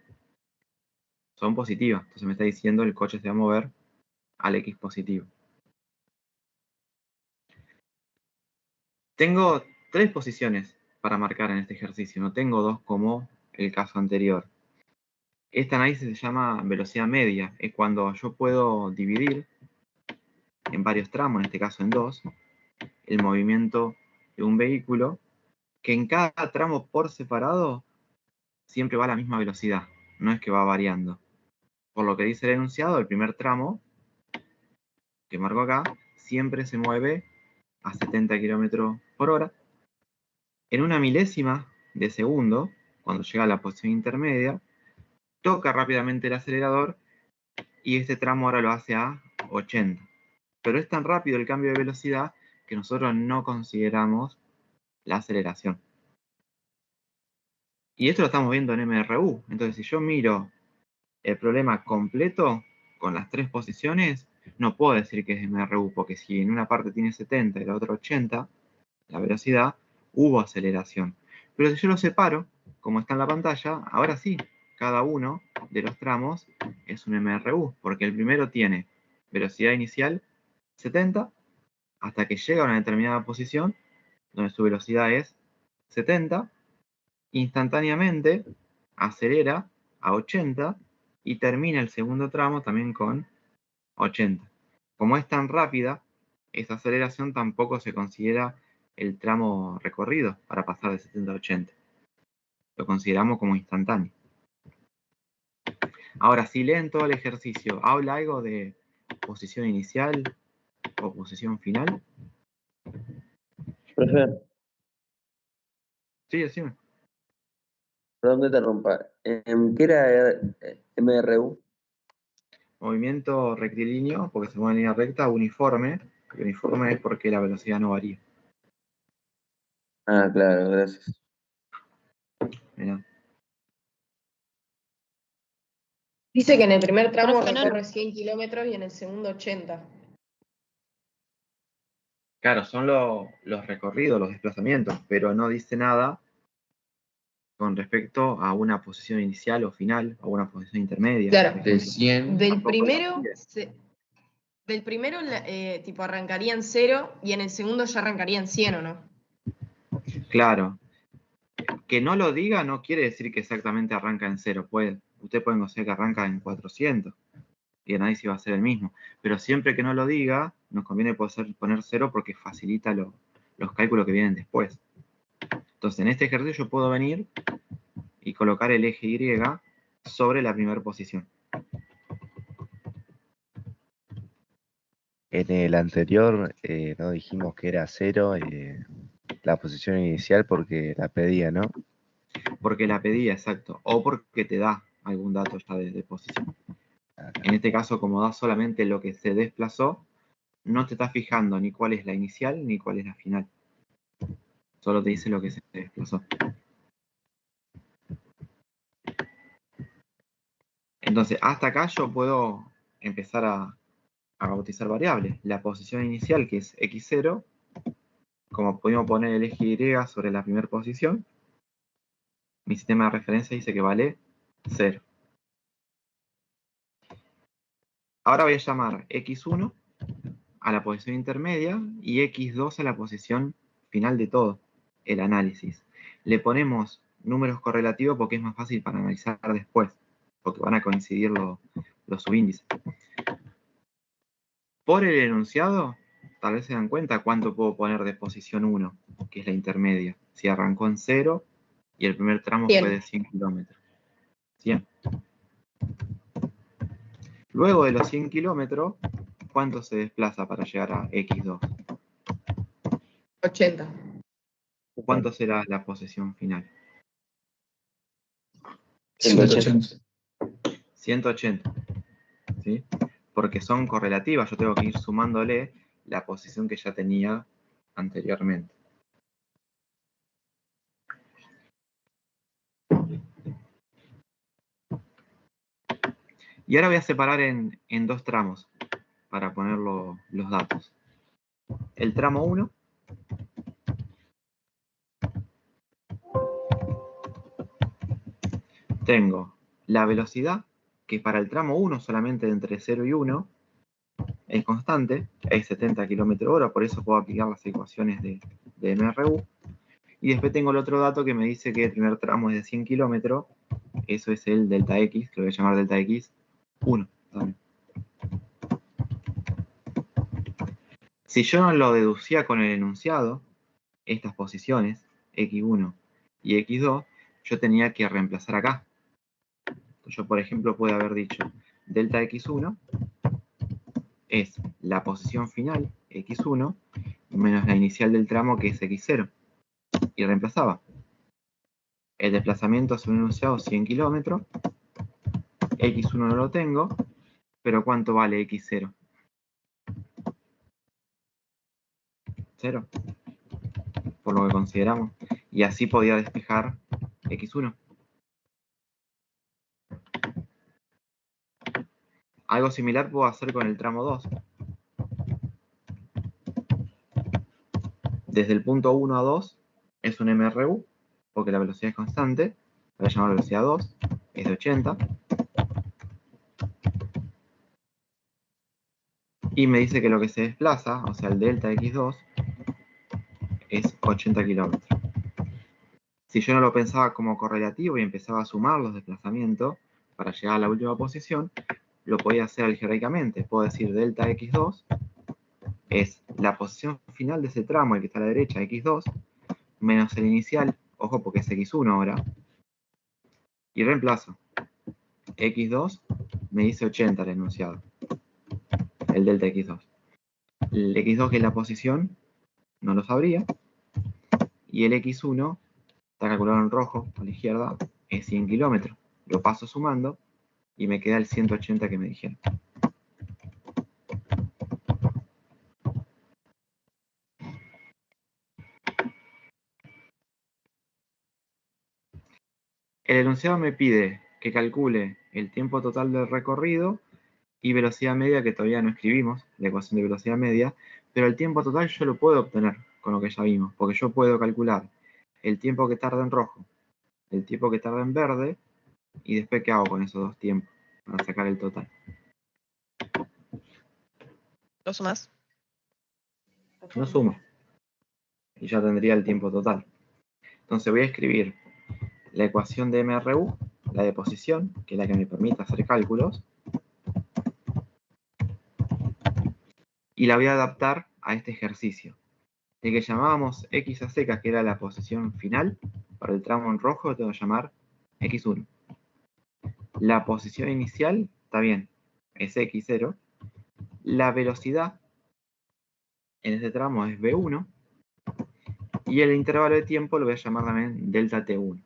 son positivas. Entonces me está diciendo el coche se va a mover al X positivo. Tengo tres posiciones para marcar en este ejercicio, no tengo dos como el caso anterior. Este análisis se llama velocidad media, es cuando yo puedo dividir en varios tramos, en este caso en dos, el movimiento de un vehículo, que en cada tramo por separado siempre va a la misma velocidad, no es que va variando. Por lo que dice el enunciado, el primer tramo, que marco acá, siempre se mueve a 70 km por hora. En una milésima de segundo, cuando llega a la posición intermedia, toca rápidamente el acelerador y este tramo ahora lo hace a 80. Pero es tan rápido el cambio de velocidad que nosotros no consideramos la aceleración. Y esto lo estamos viendo en MRU. Entonces, si yo miro el problema completo con las tres posiciones, no puedo decir que es MRU, porque si en una parte tiene 70 y la otra 80, la velocidad, hubo aceleración. Pero si yo lo separo, como está en la pantalla, ahora sí, cada uno de los tramos es un MRU, porque el primero tiene velocidad inicial 70, hasta que llega a una determinada posición, donde su velocidad es 70, instantáneamente acelera a 80 y termina el segundo tramo también con 80. Como es tan rápida, esa aceleración tampoco se considera el tramo recorrido para pasar de 70 a 80. Lo consideramos como instantáneo. Ahora, si leen todo el ejercicio, ¿habla algo de posición inicial o posición final? Profe, Sí, decime. perdón que te rompa. ¿Qué era MRU? Movimiento rectilíneo, porque se mueve en línea recta, uniforme. Y uniforme es porque la velocidad no varía. Ah, claro, gracias. Mirá. Dice que en el primer tramo Profe, no- recorre 100 kilómetros y en el segundo 80. Claro, son los recorridos, los desplazamientos, pero no dice nada con respecto a una posición inicial o final, o una posición intermedia. Claro. por De ejemplo. 100, Del primero tipo arrancaría en 0 y en el segundo ya arrancaría en 100, ¿o no? Claro. Que no lo diga no quiere decir que exactamente arranca en 0. Usted puede considerar que arranca en 400 y el análisis va a ser el mismo. Pero siempre que no lo diga, nos conviene poner 0 porque facilita los cálculos que vienen después. Entonces, en este ejercicio yo puedo venir y colocar el eje Y sobre la primera posición. En el anterior no dijimos que era 0 la posición inicial porque la pedía, ¿no? Porque la pedía, exacto. O porque te da algún dato ya de posición. En este caso, como da solamente lo que se desplazó, no te está fijando ni cuál es la inicial ni cuál es la final. Solo te dice lo que se desplazó. Entonces, hasta acá yo puedo empezar a bautizar variables. La posición inicial, que es x0, como pudimos poner el eje Y sobre la primera posición, mi sistema de referencia dice que vale 0. Ahora voy a llamar x1 a la posición intermedia y x2 a la posición final de todo el análisis. Le ponemos números correlativos porque es más fácil para analizar después, porque van a coincidir los subíndices. Por el enunciado, tal vez se dan cuenta cuánto puedo poner de posición 1, que es la intermedia. Si arrancó en 0 y el primer tramo 100. fue de 100 kilómetros. 100. Luego de los 100 kilómetros, ¿cuánto se desplaza para llegar a x2? 80. ¿Cuánto será la posición final? 180. 180. ¿Sí? Porque son correlativas, yo tengo que ir sumándole la posición que ya tenía anteriormente. Y ahora voy a separar en dos tramos para poner los datos. El tramo 1 tengo la velocidad, que para el tramo 1 solamente entre 0 y 1 es constante, es 70 km/h, por eso puedo aplicar las ecuaciones de MRU. Y después tengo el otro dato que me dice que el primer tramo es de 100 km, eso es el delta X, que lo voy a llamar delta X1 también. Si yo no lo deducía con el enunciado, estas posiciones, X1 y X2, yo tenía que reemplazar acá. Yo, por ejemplo, puedo haber dicho delta X1 es la posición final, X1, menos la inicial del tramo, que es X0. Y reemplazaba. El desplazamiento según el enunciado, 100 kilómetros. X1 no lo tengo, pero ¿cuánto vale X0? 0. Por lo que consideramos. Y así podía despejar X1. Algo similar puedo hacer con el tramo 2. Desde el punto 1 a 2 es un MRU, porque la velocidad es constante. Voy a llamar velocidad 2, es de 80. Y me dice que lo que se desplaza, o sea el delta X2, es 80 kilómetros. Si yo no lo pensaba como correlativo y empezaba a sumar los desplazamientos para llegar a la última posición, lo podía hacer algebraicamente. Puedo decir delta X2 es la posición final de ese tramo, el que está a la derecha, X2, menos el inicial, ojo porque es X1 ahora, y reemplazo. X2 me dice 80 el enunciado, el delta X2. El X2, que es la posición, no lo sabría, y el X1 está calculado en rojo a la izquierda, es 100 kilómetros. Lo paso sumando y me queda el 180 que me dijeron. El enunciado me pide que calcule el tiempo total del recorrido y velocidad media, que todavía no escribimos, la ecuación de velocidad media, pero el tiempo total yo lo puedo obtener con lo que ya vimos, porque yo puedo calcular el tiempo que tarda en rojo, el tiempo que tarda en verde, y después ¿qué hago con esos dos tiempos para sacar el total? ¿Lo sumas? No sumo. Y ya tendría el tiempo total. Entonces voy a escribir la ecuación de MRU, la de posición, que es la que me permite hacer cálculos, y la voy a adaptar a este ejercicio. El que llamábamos X a secas, que era la posición final, para el tramo en rojo lo tengo que llamar X1. La posición inicial, está bien, es X0. La velocidad en este tramo es V1. Y el intervalo de tiempo lo voy a llamar también delta T1.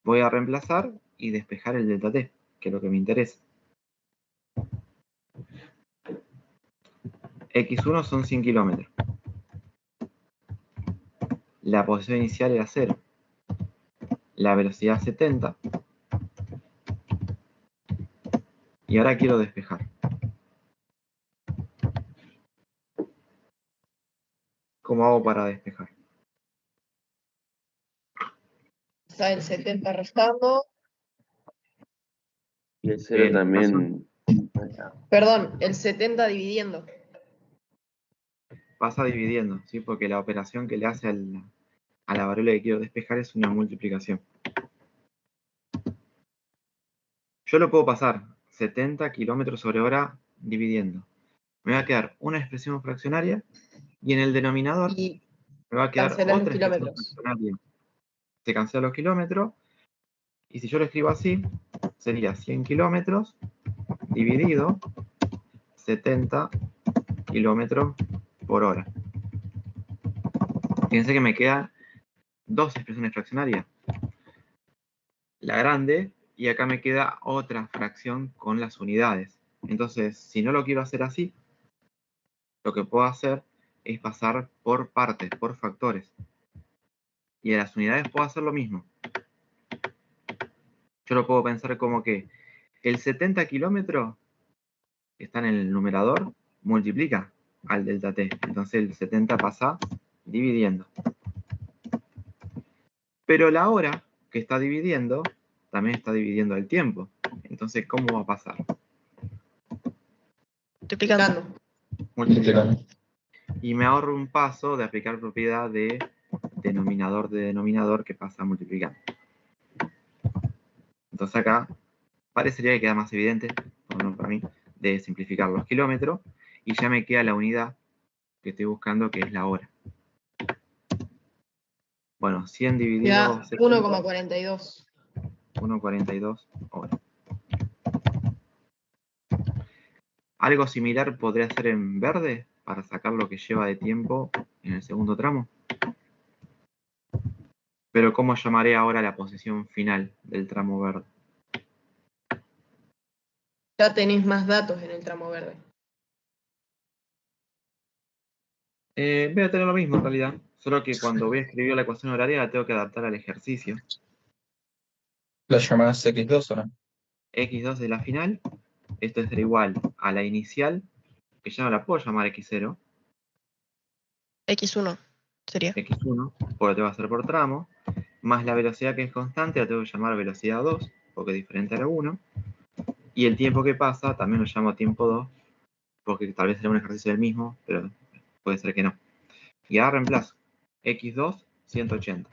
Voy a reemplazar y despejar el delta T, que es lo que me interesa. X1 son 100 kilómetros. La posición inicial era 0. La velocidad 70. Y ahora quiero despejar. ¿cómo hago para despejar? Está el 70 restando. Y el 0 también. Perdón, el 70 dividiendo. Pasa dividiendo, ¿sí? Porque la operación que le hace a la variable que quiero despejar es una multiplicación. Yo lo puedo pasar 70 kilómetros sobre hora dividiendo. Me va a quedar una expresión fraccionaria y en el denominador Y me va a quedar cancelas los otra expresión kilómetros. fraccionaria. Se cancela los kilómetros y si yo lo escribo así, sería 100 kilómetros dividido 70 kilómetros por hora. Fíjense que me quedan dos expresiones fraccionarias. La grande y acá me queda otra fracción con las unidades. Entonces, si no lo quiero hacer así, lo que puedo hacer es pasar por partes, por factores. Y a las unidades puedo hacer lo mismo. Yo lo puedo pensar como que el 70 kilómetros que está en el numerador multiplica al delta t. Entonces el 70 pasa dividiendo. Pero la hora que está dividiendo también está dividiendo el tiempo. Entonces, ¿cómo va a pasar? Multiplicando. Multiplicando. Y me ahorro un paso de aplicar propiedad de denominador que pasa multiplicando. Entonces acá parecería que queda más evidente, por lo menos para mí, de simplificar los kilómetros y ya me queda la unidad que estoy buscando, que es la hora. Bueno, 100 dividido Ya 70, 1,42. 1,42 horas. Algo similar podría hacer en verde para sacar lo que lleva de tiempo en el segundo tramo. Pero ¿cómo llamaré ahora la posición final del tramo verde? Ya tenés más datos en el tramo verde. Voy a tener lo mismo en realidad, solo que cuando voy a escribir la ecuación horaria la tengo que adaptar al ejercicio. ¿La llamás X2 o no? X2 de la final, esto será igual a la inicial, que ya no la puedo llamar X0, X1 sería. X1, porque tengo que hacer por tramo, más la velocidad que es constante la tengo que llamar velocidad 2, porque es diferente a la 1, y el tiempo que pasa también lo llamo tiempo 2, porque tal vez será un ejercicio del mismo, pero puede ser que no. Y ahora reemplazo. X2, 180.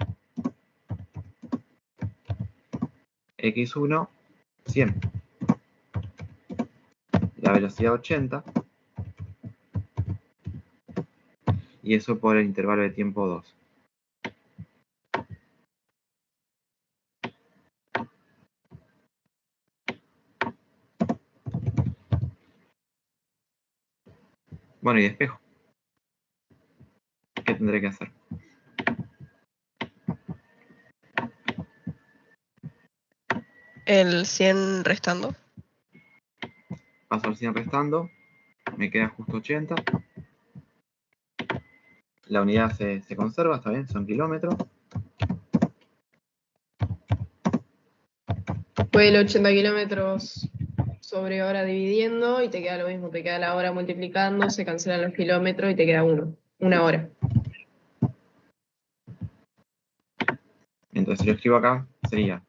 X1, 100. La velocidad 80. Y eso por el intervalo de tiempo 2. Bueno, y despejo. ¿Qué tendré que hacer? El 100 restando. Paso al 100 restando. Me queda justo 80. La unidad se conserva, está bien, son kilómetros. Fue el 80 kilómetros sobre hora dividiendo y te queda lo mismo. Te queda la hora multiplicando, se cancelan los kilómetros y te queda una hora. Entonces, si lo escribo acá, sería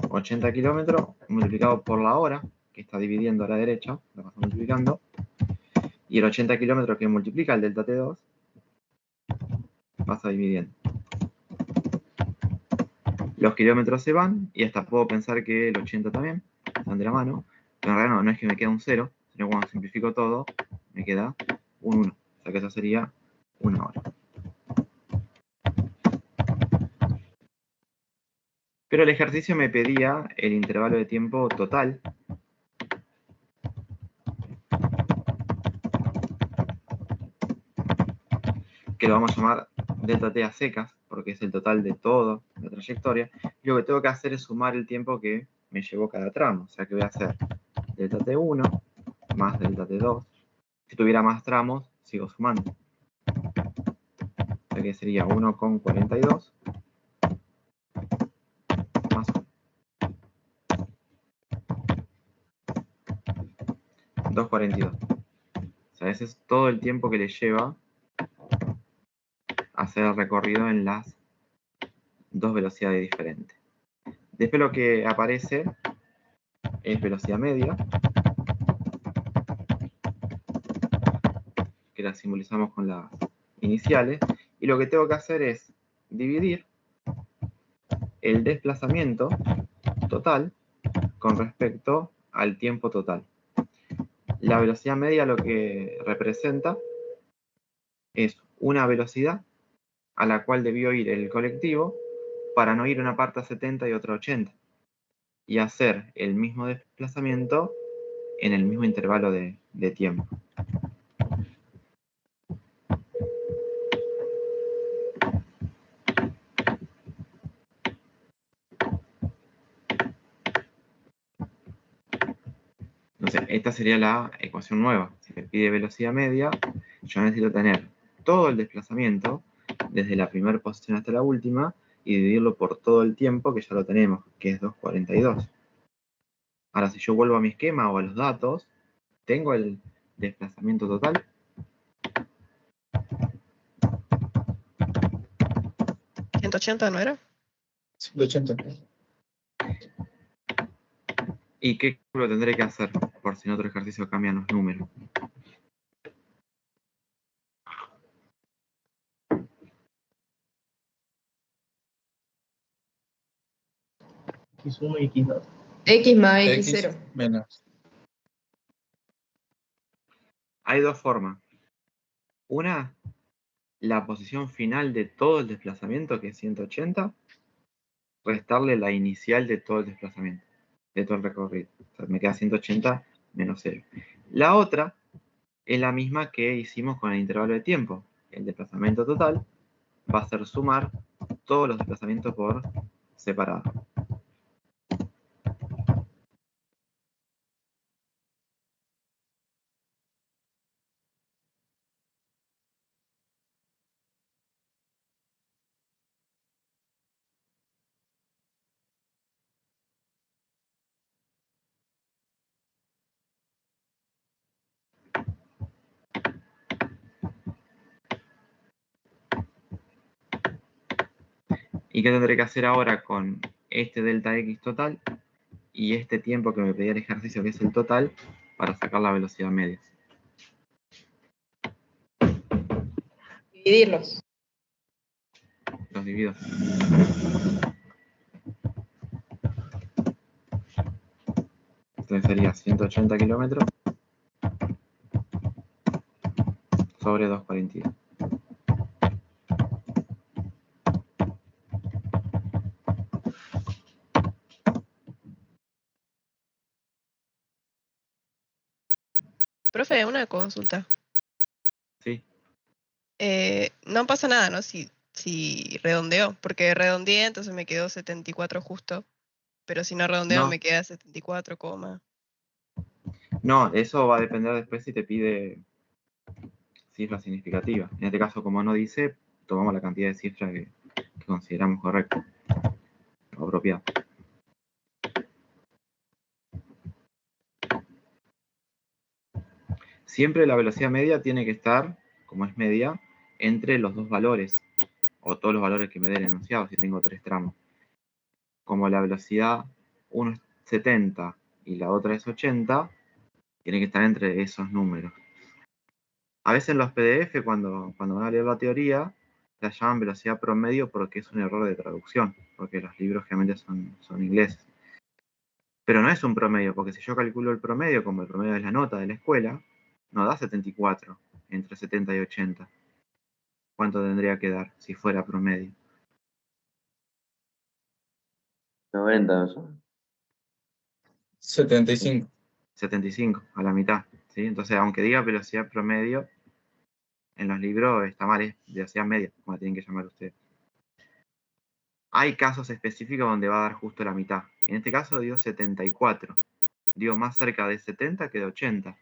80 kilómetros multiplicado por la hora, que está dividiendo a la derecha, la paso multiplicando, y el 80 kilómetros que multiplica el delta T2, pasa dividiendo. Los kilómetros se van, y hasta puedo pensar que el 80 también, están de la mano, pero en realidad no es que me queda un 0, sino cuando simplifico todo, me queda un 1, o sea que eso sería una hora. Pero el ejercicio me pedía el intervalo de tiempo total, que lo vamos a llamar delta t a secas, porque es el total de toda la trayectoria, y lo que tengo que hacer es sumar el tiempo que me llevó cada tramo, o sea que voy a hacer delta t1 más delta t2. Si tuviera más tramos, sigo sumando. O sea que sería 1,42 más 1. 2,42. O sea, ese es todo el tiempo que le lleva hacer el recorrido en las dos velocidades diferentes. Después lo que aparece es velocidad media, que la simbolizamos con las iniciales, y lo que tengo que hacer es dividir el desplazamiento total con respecto al tiempo total. La velocidad media lo que representa es una velocidad a la cual debió ir el colectivo para no ir una parte a 70 y otra a 80, y hacer el mismo desplazamiento en el mismo intervalo de tiempo. Entonces, esta sería la ecuación nueva. Si me pide velocidad media, yo necesito tener todo el desplazamiento desde la primera posición hasta la última y dividirlo por todo el tiempo que ya lo tenemos, que es 2,42. Ahora, si yo vuelvo a mi esquema o a los datos, tengo el desplazamiento total. ¿180 no era? 180. ¿Y qué cálculo tendré que hacer? Por si en otro ejercicio cambian los números. X1 y X2. X más X X0. menos. Hay dos formas. Una, la posición final de todo el desplazamiento, que es 180, restarle la inicial de todo el desplazamiento, de todo el recorrido. O sea, me queda 180 menos 0. La otra es la misma que hicimos con el intervalo de tiempo. El desplazamiento total va a ser sumar todos los desplazamientos por separado. ¿Y qué tendré que hacer ahora con este delta X total y este tiempo que me pedía el ejercicio, que es el total, para sacar la velocidad media? Dividirlos. Los divido. Entonces sería 180 kilómetros sobre 2,42. Profe, una consulta. ¿Sí? No pasa nada, ¿no? Si redondeo, porque redondeé, entonces me quedó 74 justo. Pero si no redondeo, No. me queda 74, No, eso va a depender después si te pide cifras significativas. En este caso, como no dice, tomamos la cantidad de cifras que consideramos correcta o apropiada. Siempre la velocidad media tiene que estar, como es media, entre los dos valores, o todos los valores que me dé el enunciado, si tengo 3 tramos. Como la velocidad, uno es 70 y la otra es 80, tiene que estar entre esos números. A veces en los PDF, cuando van a leer la teoría, la llaman velocidad promedio porque es un error de traducción, porque los libros generalmente son ingleses. Pero no es un promedio, porque si yo calculo el promedio, como el promedio es la nota de la escuela, no da 74 entre 70 y 80. ¿Cuánto tendría que dar si fuera promedio? 90, ¿no? 75. 75, a la mitad. ¿Sí? Entonces, aunque diga velocidad promedio, en los libros está mal, es velocidad media, como la tienen que llamar ustedes. Hay casos específicos donde va a dar justo la mitad. En este caso dio 74. Dio más cerca de 70 que de 80.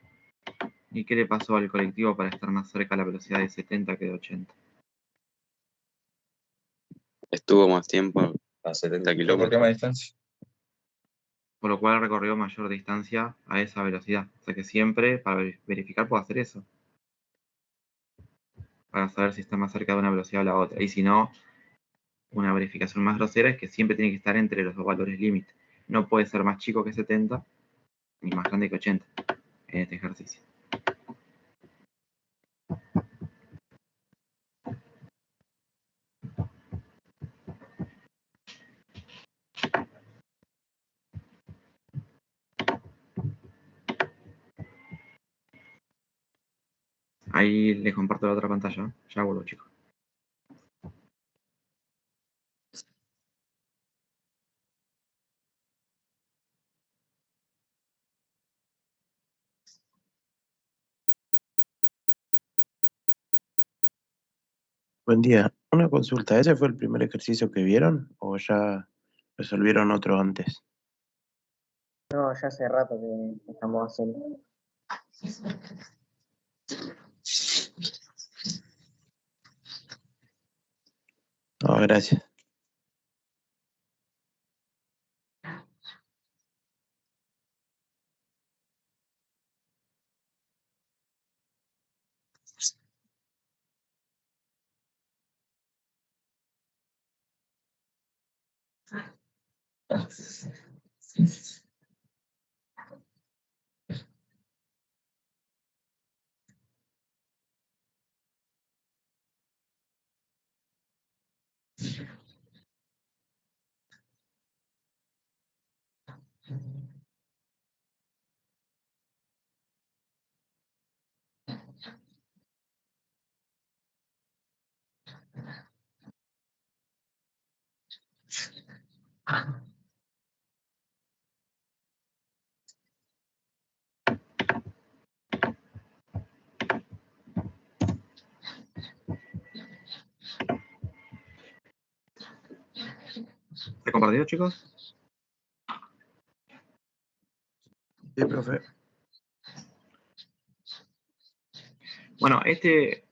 ¿Y qué le pasó al colectivo para estar más cerca a la velocidad de 70 que de 80? Estuvo más tiempo a 70 Recorrió kilómetros. más distancia. Por lo cual recorrió mayor distancia a esa velocidad. O sea que siempre, para verificar, puedo hacer eso. para saber si está más cerca de una velocidad o la otra. Y si no, una verificación más grosera es que siempre tiene que estar entre los dos valores límite. No puede ser más chico que 70 ni más grande que 80 en este ejercicio. Ahí les comparto la otra pantalla. Ya vuelvo, chicos. Buen día. Una consulta. ¿Ese fue el primer ejercicio que vieron o ya resolvieron otro antes? No, ya hace rato que estamos haciendo. No, gracias. ¿Está compartido, chicos? Sí, profe. Bueno, este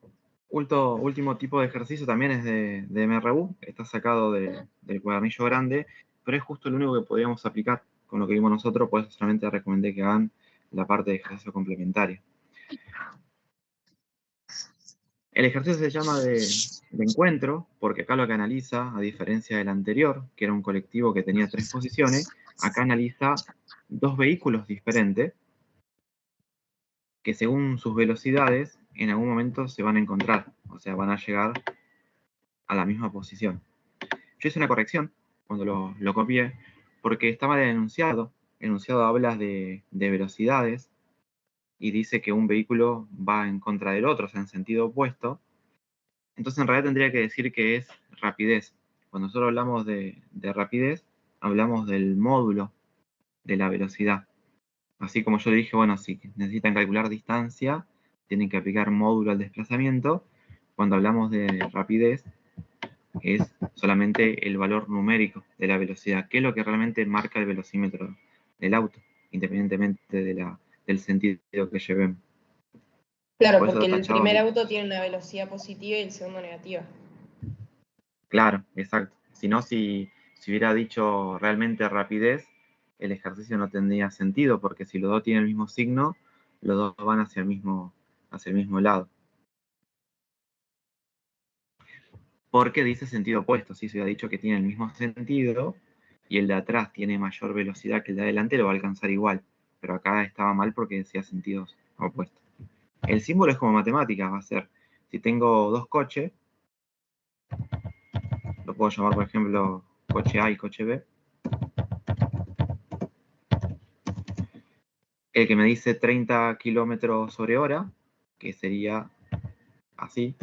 último tipo de ejercicio también es de MRU, está sacado del cuadernillo grande, pero es justo el único que podríamos aplicar con lo que vimos nosotros, por eso solamente recomendé que hagan la parte de ejercicio complementario. El ejercicio se llama de encuentro, porque acá lo que analiza, a diferencia del anterior, que era un colectivo que tenía 3 posiciones, acá analiza 2 vehículos diferentes, que según sus velocidades, en algún momento se van a encontrar, o sea, van a llegar a la misma posición. Yo hice una corrección cuando lo copié, porque estaba el enunciado. El enunciado habla de velocidades y dice que un vehículo va en contra del otro, o sea, en sentido opuesto. Entonces, en realidad tendría que decir que es rapidez. Cuando nosotros hablamos de rapidez, hablamos del módulo de la velocidad. Así como yo le dije, bueno, si necesitan calcular distancia, tienen que aplicar módulo al desplazamiento. Cuando hablamos de rapidez, es solamente el valor numérico de la velocidad, que es lo que realmente marca el velocímetro del auto, independientemente del sentido que llevemos. Claro, Por eso porque el tachado primer ahí. auto tiene una velocidad positiva y el segundo negativa. Claro, exacto. Si no, si hubiera dicho realmente rapidez, el ejercicio no tendría sentido, porque si los dos tienen el mismo signo, los dos van hacia el mismo lado. Porque dice sentido opuesto. Si se hubiera dicho que tiene el mismo sentido y el de atrás tiene mayor velocidad que el de adelante, lo va a alcanzar igual. Pero acá estaba mal porque decía sentidos opuestos. El símbolo es como matemáticas, va a ser, si tengo 2 coches, lo puedo llamar, por ejemplo, coche A y coche B. El que me dice 30 kilómetros sobre hora, que sería así.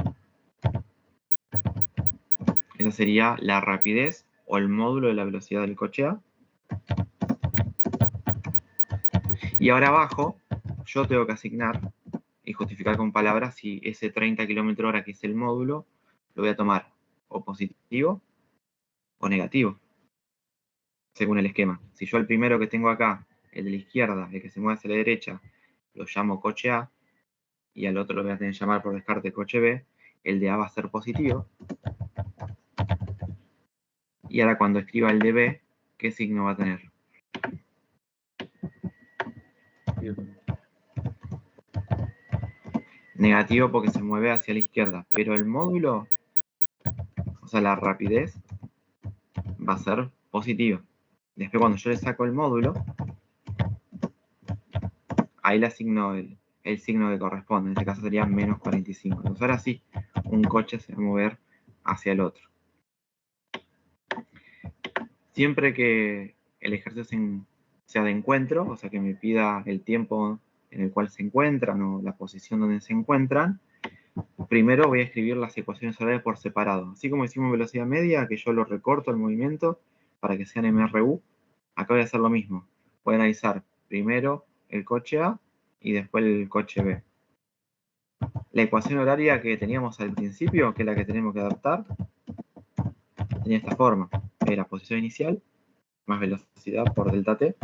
Esa sería la rapidez o el módulo de la velocidad del coche A. Y ahora abajo, yo tengo que asignar y justificar con palabras si ese 30 kilómetros hora que es el módulo, lo voy a tomar o positivo o negativo, según el esquema. Si yo el primero que tengo acá, el de la izquierda, el que se mueve hacia la derecha, lo llamo coche A, y al otro lo voy a tener que llamar por descarte coche B, el de A va a ser positivo. Y ahora cuando escriba el de B, ¿qué signo va a tener? Negativo porque se mueve hacia la izquierda, pero el módulo, o sea, la rapidez, va a ser positiva. Después cuando yo le saco el módulo, ahí le asigno el signo que corresponde. En este caso sería menos 45. Entonces ahora sí, un coche se va a mover hacia el otro. Siempre que el ejercicio sea de encuentro, o sea que me pida el tiempo en el cual se encuentran o la posición donde se encuentran, primero voy a escribir las ecuaciones horarias por separado. Así como hicimos velocidad media, que yo lo recorto el movimiento para que sean MRU, acá voy a hacer lo mismo. Voy a analizar primero el coche A y después el coche B. La ecuación horaria que teníamos al principio, que es la que tenemos que adaptar, tenía esta forma. La posición inicial más velocidad por delta t,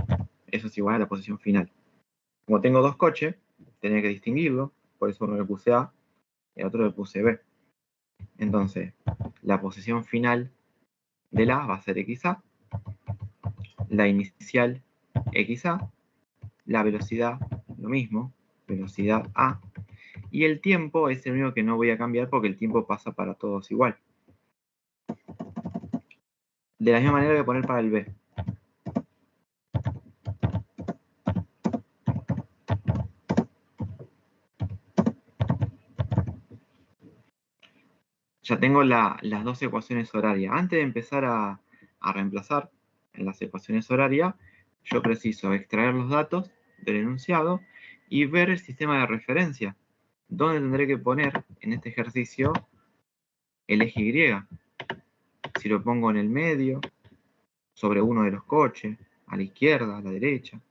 eso es igual a la posición final. Como tengo dos coches, tenía que distinguirlo, por eso uno le puse A y al otro le puse B. Entonces, la posición final del A va a ser XA, la inicial XA, la velocidad lo mismo, velocidad A, y el tiempo es el único que no voy a cambiar porque el tiempo pasa para todos igual. De la misma manera voy a poner para el B. Ya tengo las dos ecuaciones horarias. Antes de empezar a reemplazar en las ecuaciones horarias, yo preciso extraer los datos del enunciado y ver el sistema de referencia. ¿Dónde tendré que poner en este ejercicio el eje Y? Si lo pongo en el medio, sobre uno de los coches, a la izquierda, a la derecha.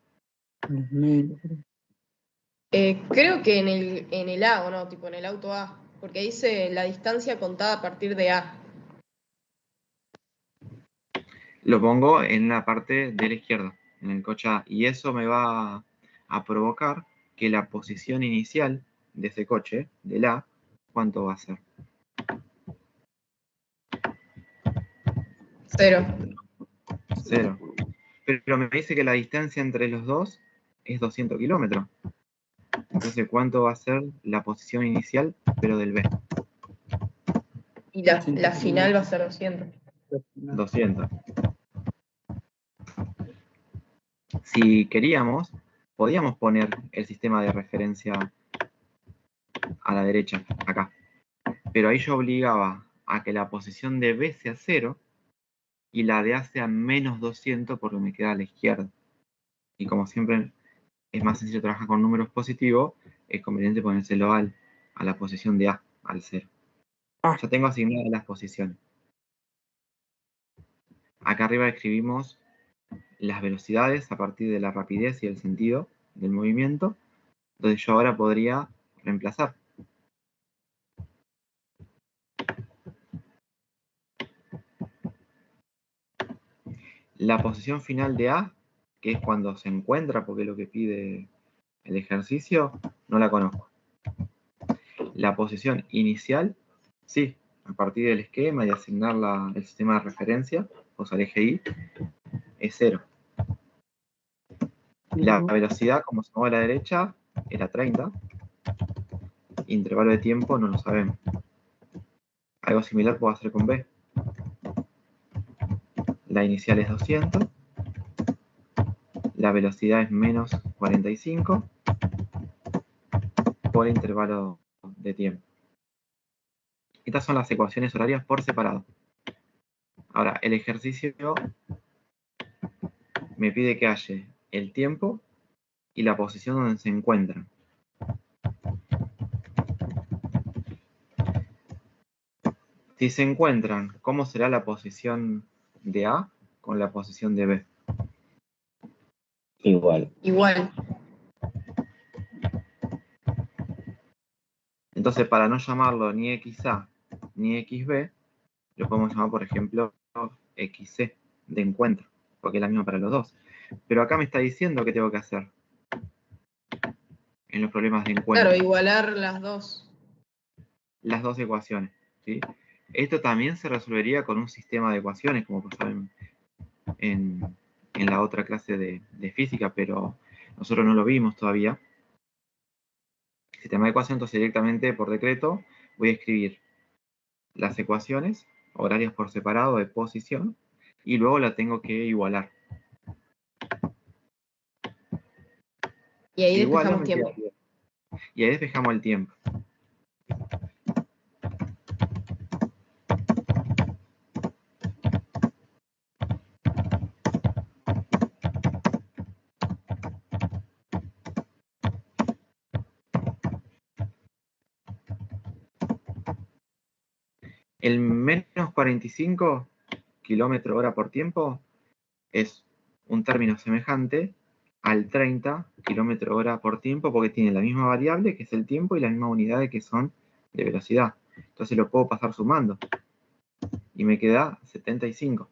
Creo que en el A, ¿o no? Tipo en el auto A. Porque dice la distancia contada a partir de A. Lo pongo en la parte de la izquierda, en el coche A. Y eso me va a provocar que la posición inicial de ese coche, del A, ¿cuánto va a ser? 0. 0. Pero me dice que la distancia entre los dos es 200 kilómetros. Entonces, ¿cuánto va a ser la posición inicial, pero del B? Y la final va a ser 200. 200. Si queríamos, podíamos poner el sistema de referencia a la derecha, acá. Pero ahí yo obligaba a que la posición de B sea 0 y la de A sea menos 200 porque me queda a la izquierda. Y como siempre es más sencillo trabajar con números positivos, es conveniente ponérselo a la posición de A, al 0. Ya tengo asignadas las posiciones. Acá arriba escribimos las velocidades a partir de la rapidez y el sentido del movimiento. Entonces yo ahora podría reemplazar. La posición final de A, que es cuando se encuentra, porque es lo que pide el ejercicio, no la conozco. La posición inicial, sí, a partir del esquema y asignar el sistema de referencia, o sea, el eje Y, es 0. La velocidad, como se mueve a la derecha, era 30. Intervalo de tiempo no lo sabemos. Algo similar puedo hacer con B. La inicial es 200. La velocidad es menos 45 por intervalo de tiempo. Estas son las ecuaciones horarias por separado. Ahora, el ejercicio me pide que halle el tiempo y la posición donde se encuentran. Si se encuentran, ¿cómo será la posición de A con la posición de B? Igual. Igual. Entonces, para no llamarlo ni XA ni XB, lo podemos llamar, por ejemplo, XC, de encuentro, porque es la misma para los dos. Pero acá me está diciendo qué tengo que hacer en los problemas de encuentro. Claro, igualar las dos. Las dos ecuaciones, ¿sí? Esto también se resolvería con un sistema de ecuaciones, como pasaba en la otra clase de física, pero nosotros no lo vimos todavía. sistema de ecuación, entonces directamente por decreto voy a escribir las ecuaciones horarias por separado de posición y luego la tengo que igualar. Y ahí Si igualo, despejamos me tiempo. queda bien. Y ahí despejamos el tiempo. El menos 45 kilómetros hora por tiempo es un término semejante al 30 kilómetros hora por tiempo porque tiene la misma variable que es el tiempo y las mismas unidades que son de velocidad. Entonces lo puedo pasar sumando y me queda 75.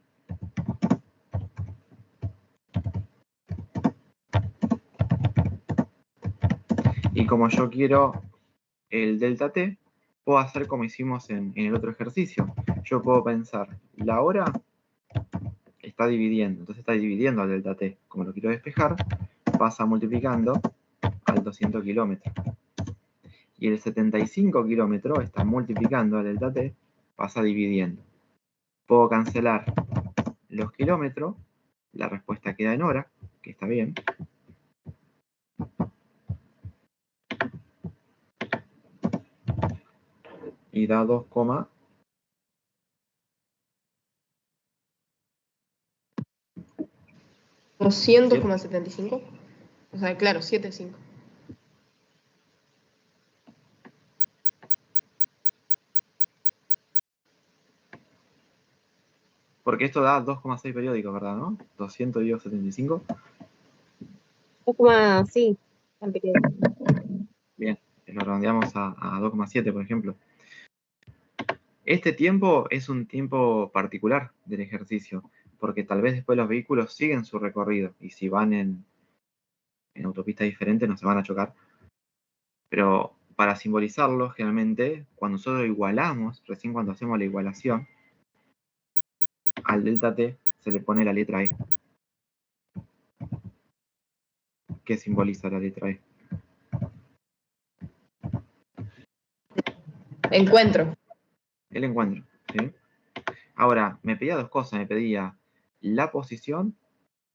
Y como yo quiero el delta t, puedo hacer como hicimos en el otro ejercicio. Yo puedo pensar, la hora está dividiendo, entonces está dividiendo al delta t. Como lo quiero despejar, pasa multiplicando al 200 kilómetros. Y el 75 kilómetros está multiplicando al delta t, pasa dividiendo. Puedo cancelar los kilómetros, la respuesta queda en hora, que está bien. Y da 2, 200,75. O sea, claro, 7,5. porque esto da 2,6 periódicos, ¿verdad? ¿No? 200 dividido 75. Sí, tan pequeño. Bien, lo redondeamos a 2,7, por ejemplo. Este tiempo es un tiempo particular del ejercicio, porque tal vez después los vehículos siguen su recorrido, y si van en autopistas diferentes no se van a chocar. Pero para simbolizarlo, generalmente, cuando nosotros igualamos, recién cuando hacemos la igualación, al delta t se le pone la letra E. ¿Qué simboliza la letra E? Encuentro. El encuentro, ¿sí? Ahora, me pedía dos cosas, me pedía la posición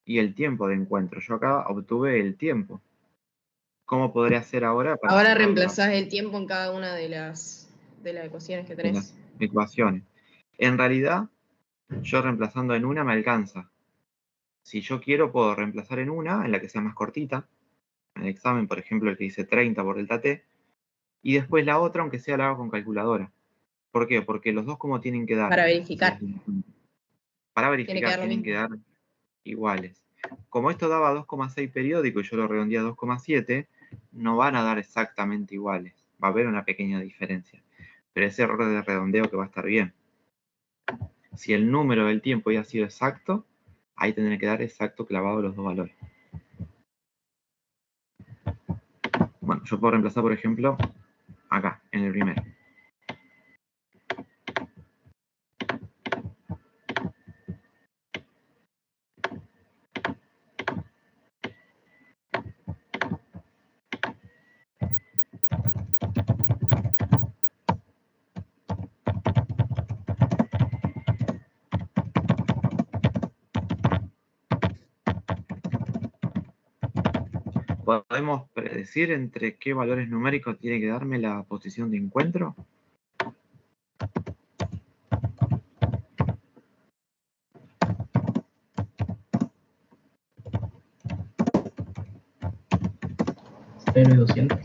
y el tiempo de encuentro. Yo acá obtuve el tiempo. ¿Cómo podría hacer ahora para Ahora sacarlo reemplazás el tiempo en cada una de las ecuaciones que de tenés. las ecuaciones? En realidad, yo reemplazando en una me alcanza. Si yo quiero, puedo reemplazar en una, en la que sea más cortita. En el examen, por ejemplo, el que dice 30 por delta t. Y después la otra, aunque sea la hago con calculadora. ¿Por qué? Porque los dos como tienen que dar. Para verificar. Para Tiene que verificar, dar lo tienen que mismo. dar iguales. Como esto daba 2,6 periódico y yo lo redondeé a 2,7, no van a dar exactamente iguales. Va a haber una pequeña diferencia. Pero ese error de redondeo que va a estar bien. Si el número del tiempo ya ha sido exacto, ahí tendré que dar exacto clavado los dos valores. Bueno, yo puedo reemplazar, por ejemplo, acá, en el primero. ¿Podemos predecir entre qué valores numéricos tiene que darme la posición de encuentro? ¿0 y 200?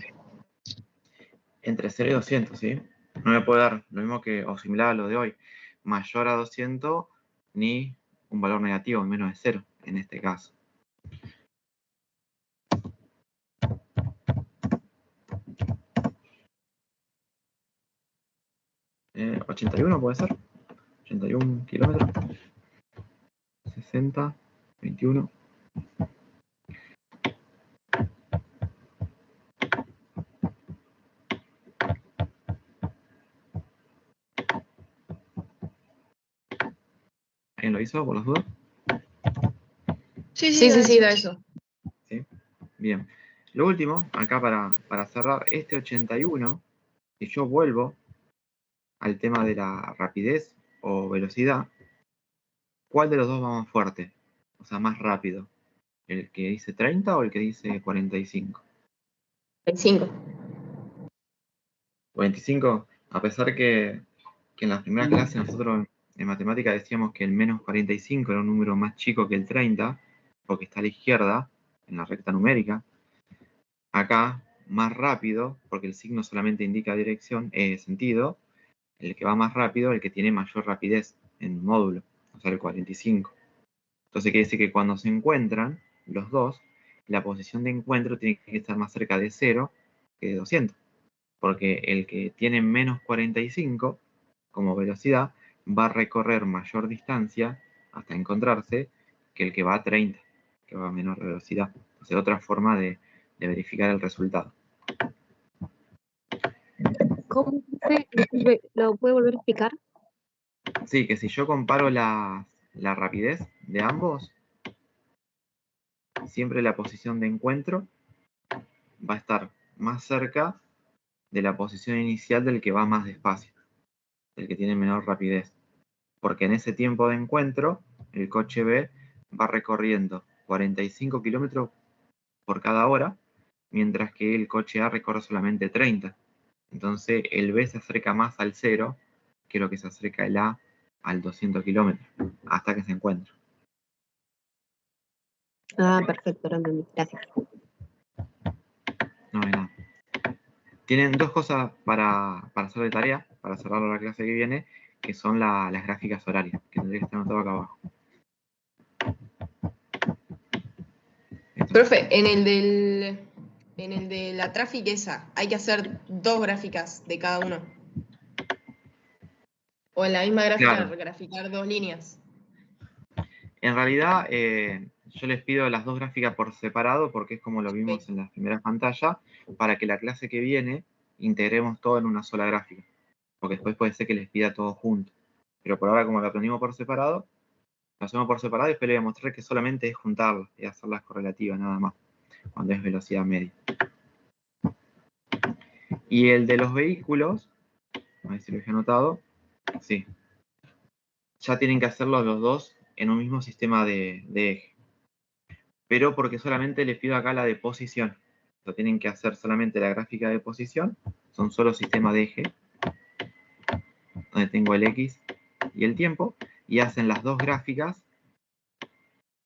Entre 0 y 200, ¿sí? No me puede dar lo mismo que, o similar a lo de hoy, mayor a 200 ni un valor negativo, menos de 0, en este caso. ¿81 puede ser? 81 kilómetros. 60, 21. ¿Alguien lo hizo por las dudas? Sí, da eso. ¿Sí? Bien. Lo último, acá para cerrar, este 81, si yo vuelvo al tema de la rapidez o velocidad, ¿cuál de los dos va más fuerte? O sea, más rápido. ¿El que dice 30 o el que dice 45? 25. 25, a pesar que en las primeras clases nosotros en matemática decíamos que el menos 45 era un número más chico que el 30, porque está a la izquierda, en la recta numérica. Acá, más rápido, porque el signo solamente indica dirección, sentido, el que va más rápido, el que tiene mayor rapidez en módulo, o sea, el 45. Entonces quiere decir que cuando se encuentran los dos, la posición de encuentro tiene que estar más cerca de 0 que de 200. Porque el que tiene menos 45 como velocidad va a recorrer mayor distancia hasta encontrarse que el que va a 30, que va a menor velocidad. O sea, otra forma de verificar el resultado. ¿Cómo se lo puede volver a explicar? Sí, que si yo comparo la rapidez de ambos, siempre la posición de encuentro va a estar más cerca de la posición inicial del que va más despacio, del que tiene menor rapidez. Porque en ese tiempo de encuentro, el coche B va recorriendo 45 kilómetros por cada hora, mientras que el coche A recorre solamente 30. Entonces el B se acerca más al 0 que lo que se acerca el A al 200 kilómetros, hasta que se encuentra. Ah, perfecto, lo entendí. Gracias. No hay nada. Tienen dos cosas para hacer de tarea, para cerrar la clase que viene, que son las gráficas horarias, que tendría que estar anotado acá abajo. Profe, en el de la tráfica esa, hay que hacer 2 gráficas de cada uno. O en la misma gráfica, Claro. graficar 2 líneas. En realidad, yo les pido las dos gráficas por separado, porque es como lo vimos en las primeras pantallas, para que la clase que viene integremos todo en una sola gráfica. Porque después puede ser que les pida todo junto. Pero por ahora, como lo aprendimos por separado, lo hacemos por separado y después les voy a mostrar que solamente es juntarlas y hacerlas correlativas nada más, cuando es velocidad media. Y el de los vehículos, a ver si lo he anotado, sí. Ya tienen que hacerlo los dos en un mismo sistema de eje. Pero porque solamente les pido acá la de posición. Lo tienen que hacer solamente la gráfica de posición. Son solo sistemas de eje. Donde tengo el X y el tiempo. Y hacen las dos gráficas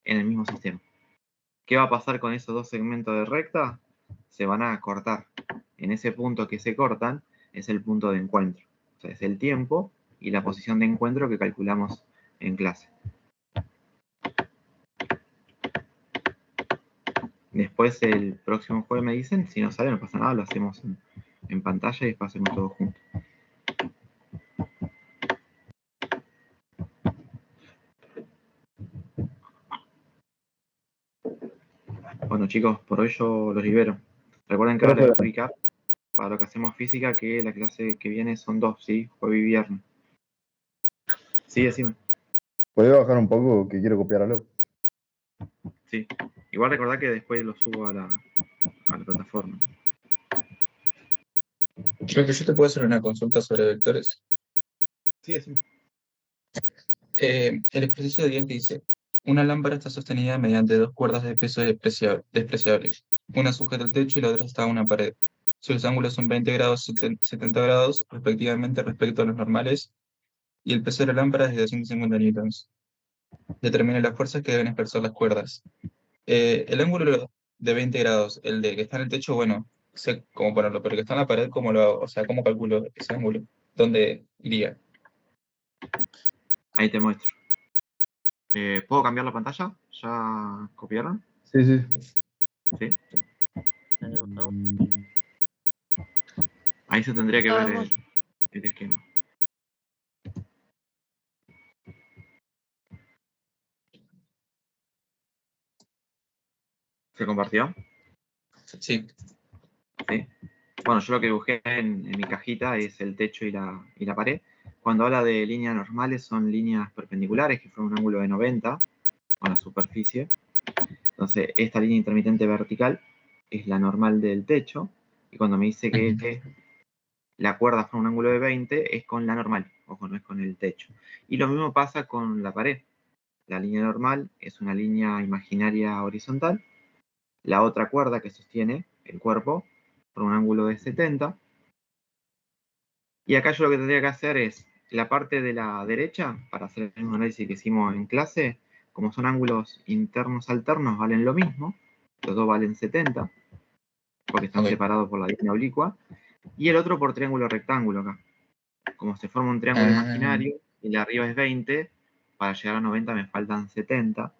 en el mismo sistema. ¿Qué va a pasar con esos dos segmentos de recta? Se van a cortar. En ese punto que se cortan es el punto de encuentro. O sea, es el tiempo y la posición de encuentro que calculamos en clase. Después el próximo jueves me dicen, si no sale no pasa nada, lo hacemos en pantalla y después hacemos todo junto. Bueno chicos, por hoy yo los libero. Recuerden que ahora les voy a explicar para lo que hacemos física que la clase que viene son 2, ¿sí? Jueves y viernes. Sí, decime. ¿Podés bajar un poco que quiero copiar algo? Sí. Igual recordad que después lo subo a la plataforma. Creo que yo te puedo hacer una consulta sobre vectores. Sí, decime. El ejercicio 10 dice, una lámpara está sostenida mediante 2 cuerdas de peso despreciables. Una sujeta al techo y la otra está a una pared. Sus ángulos son 20 grados y 70 grados, respectivamente, respecto a los normales, y el peso de la lámpara es de 250 newtons. Determina las fuerzas que deben ejercer las cuerdas. El ángulo de 20 grados, el de que está en el techo, bueno, sé cómo ponerlo, pero que está en la pared, ¿cómo lo hago? O sea, ¿cómo calculo ese ángulo? ¿Dónde iría? Ahí te muestro. ¿Puedo cambiar la pantalla? ¿Ya copiaron? Sí, sí. ¿Sí? Ahí se tendría que ver el esquema. ¿Se compartió? Sí. ¿Sí? Bueno, yo lo que busqué en mi cajita es el techo y la pared. Cuando habla de líneas normales son líneas perpendiculares que forman un ángulo de 90 con la superficie. Entonces, esta línea intermitente vertical es la normal del techo, y cuando me dice que la cuerda forma un ángulo de 20, es con la normal, ojo, no es con el techo. Y lo mismo pasa con la pared. La línea normal es una línea imaginaria horizontal, la otra cuerda que sostiene el cuerpo forma un ángulo de 70, y acá yo lo que tendría que hacer es la parte de la derecha, para hacer el mismo análisis que hicimos en clase, como son ángulos internos alternos, valen lo mismo, los dos valen 70, porque están separados por la línea oblicua, y el otro por triángulo rectángulo acá. Como se forma un triángulo imaginario, y el de arriba es 20, para llegar a 90 me faltan 70,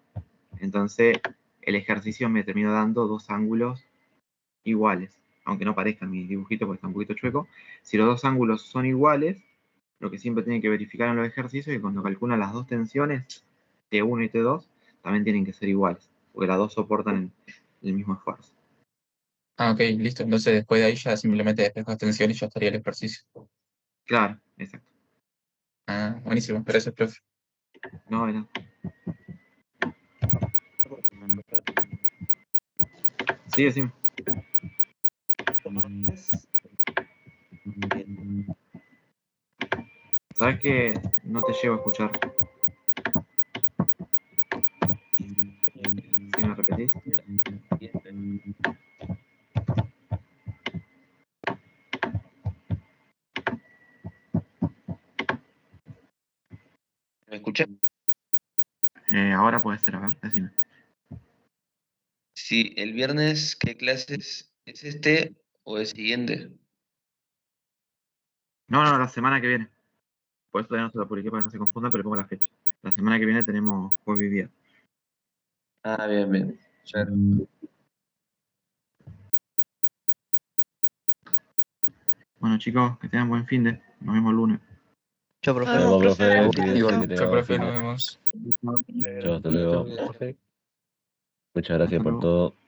entonces el ejercicio me terminó dando dos ángulos iguales, aunque no parezcan mis dibujitos porque está un poquito chueco. Si los dos ángulos son iguales, lo que siempre tienen que verificar en los ejercicios es que cuando calculan las dos tensiones, T1 y T2, también tienen que ser iguales, porque las dos soportan el mismo esfuerzo. Ah, ok, listo. Entonces después de ahí ya simplemente despejas tensión y ya estaría el ejercicio. Claro, exacto. Ah, buenísimo. Gracias, profe. No, de nada. Sí, decime. ¿Sabes que no te llego a escuchar? ¿Sí me repetís? ¿Me escuchas? Ahora puede ser, a ver, decime. Sí, el viernes, ¿qué clases? ¿Es este o el siguiente? No, la semana que viene. Por eso todavía no se lo publiqué para que no se confunda, pero le pongo la fecha. La semana que viene tenemos jueves y viernes. Ah, bien, bien. Claro. Bueno, chicos, que tengan buen fin de. Nos vemos el lunes. Chao, profe. Nos vemos, profe. Igual, chao, profe, nos vemos. Chao, hasta luego. Muchas gracias por todo.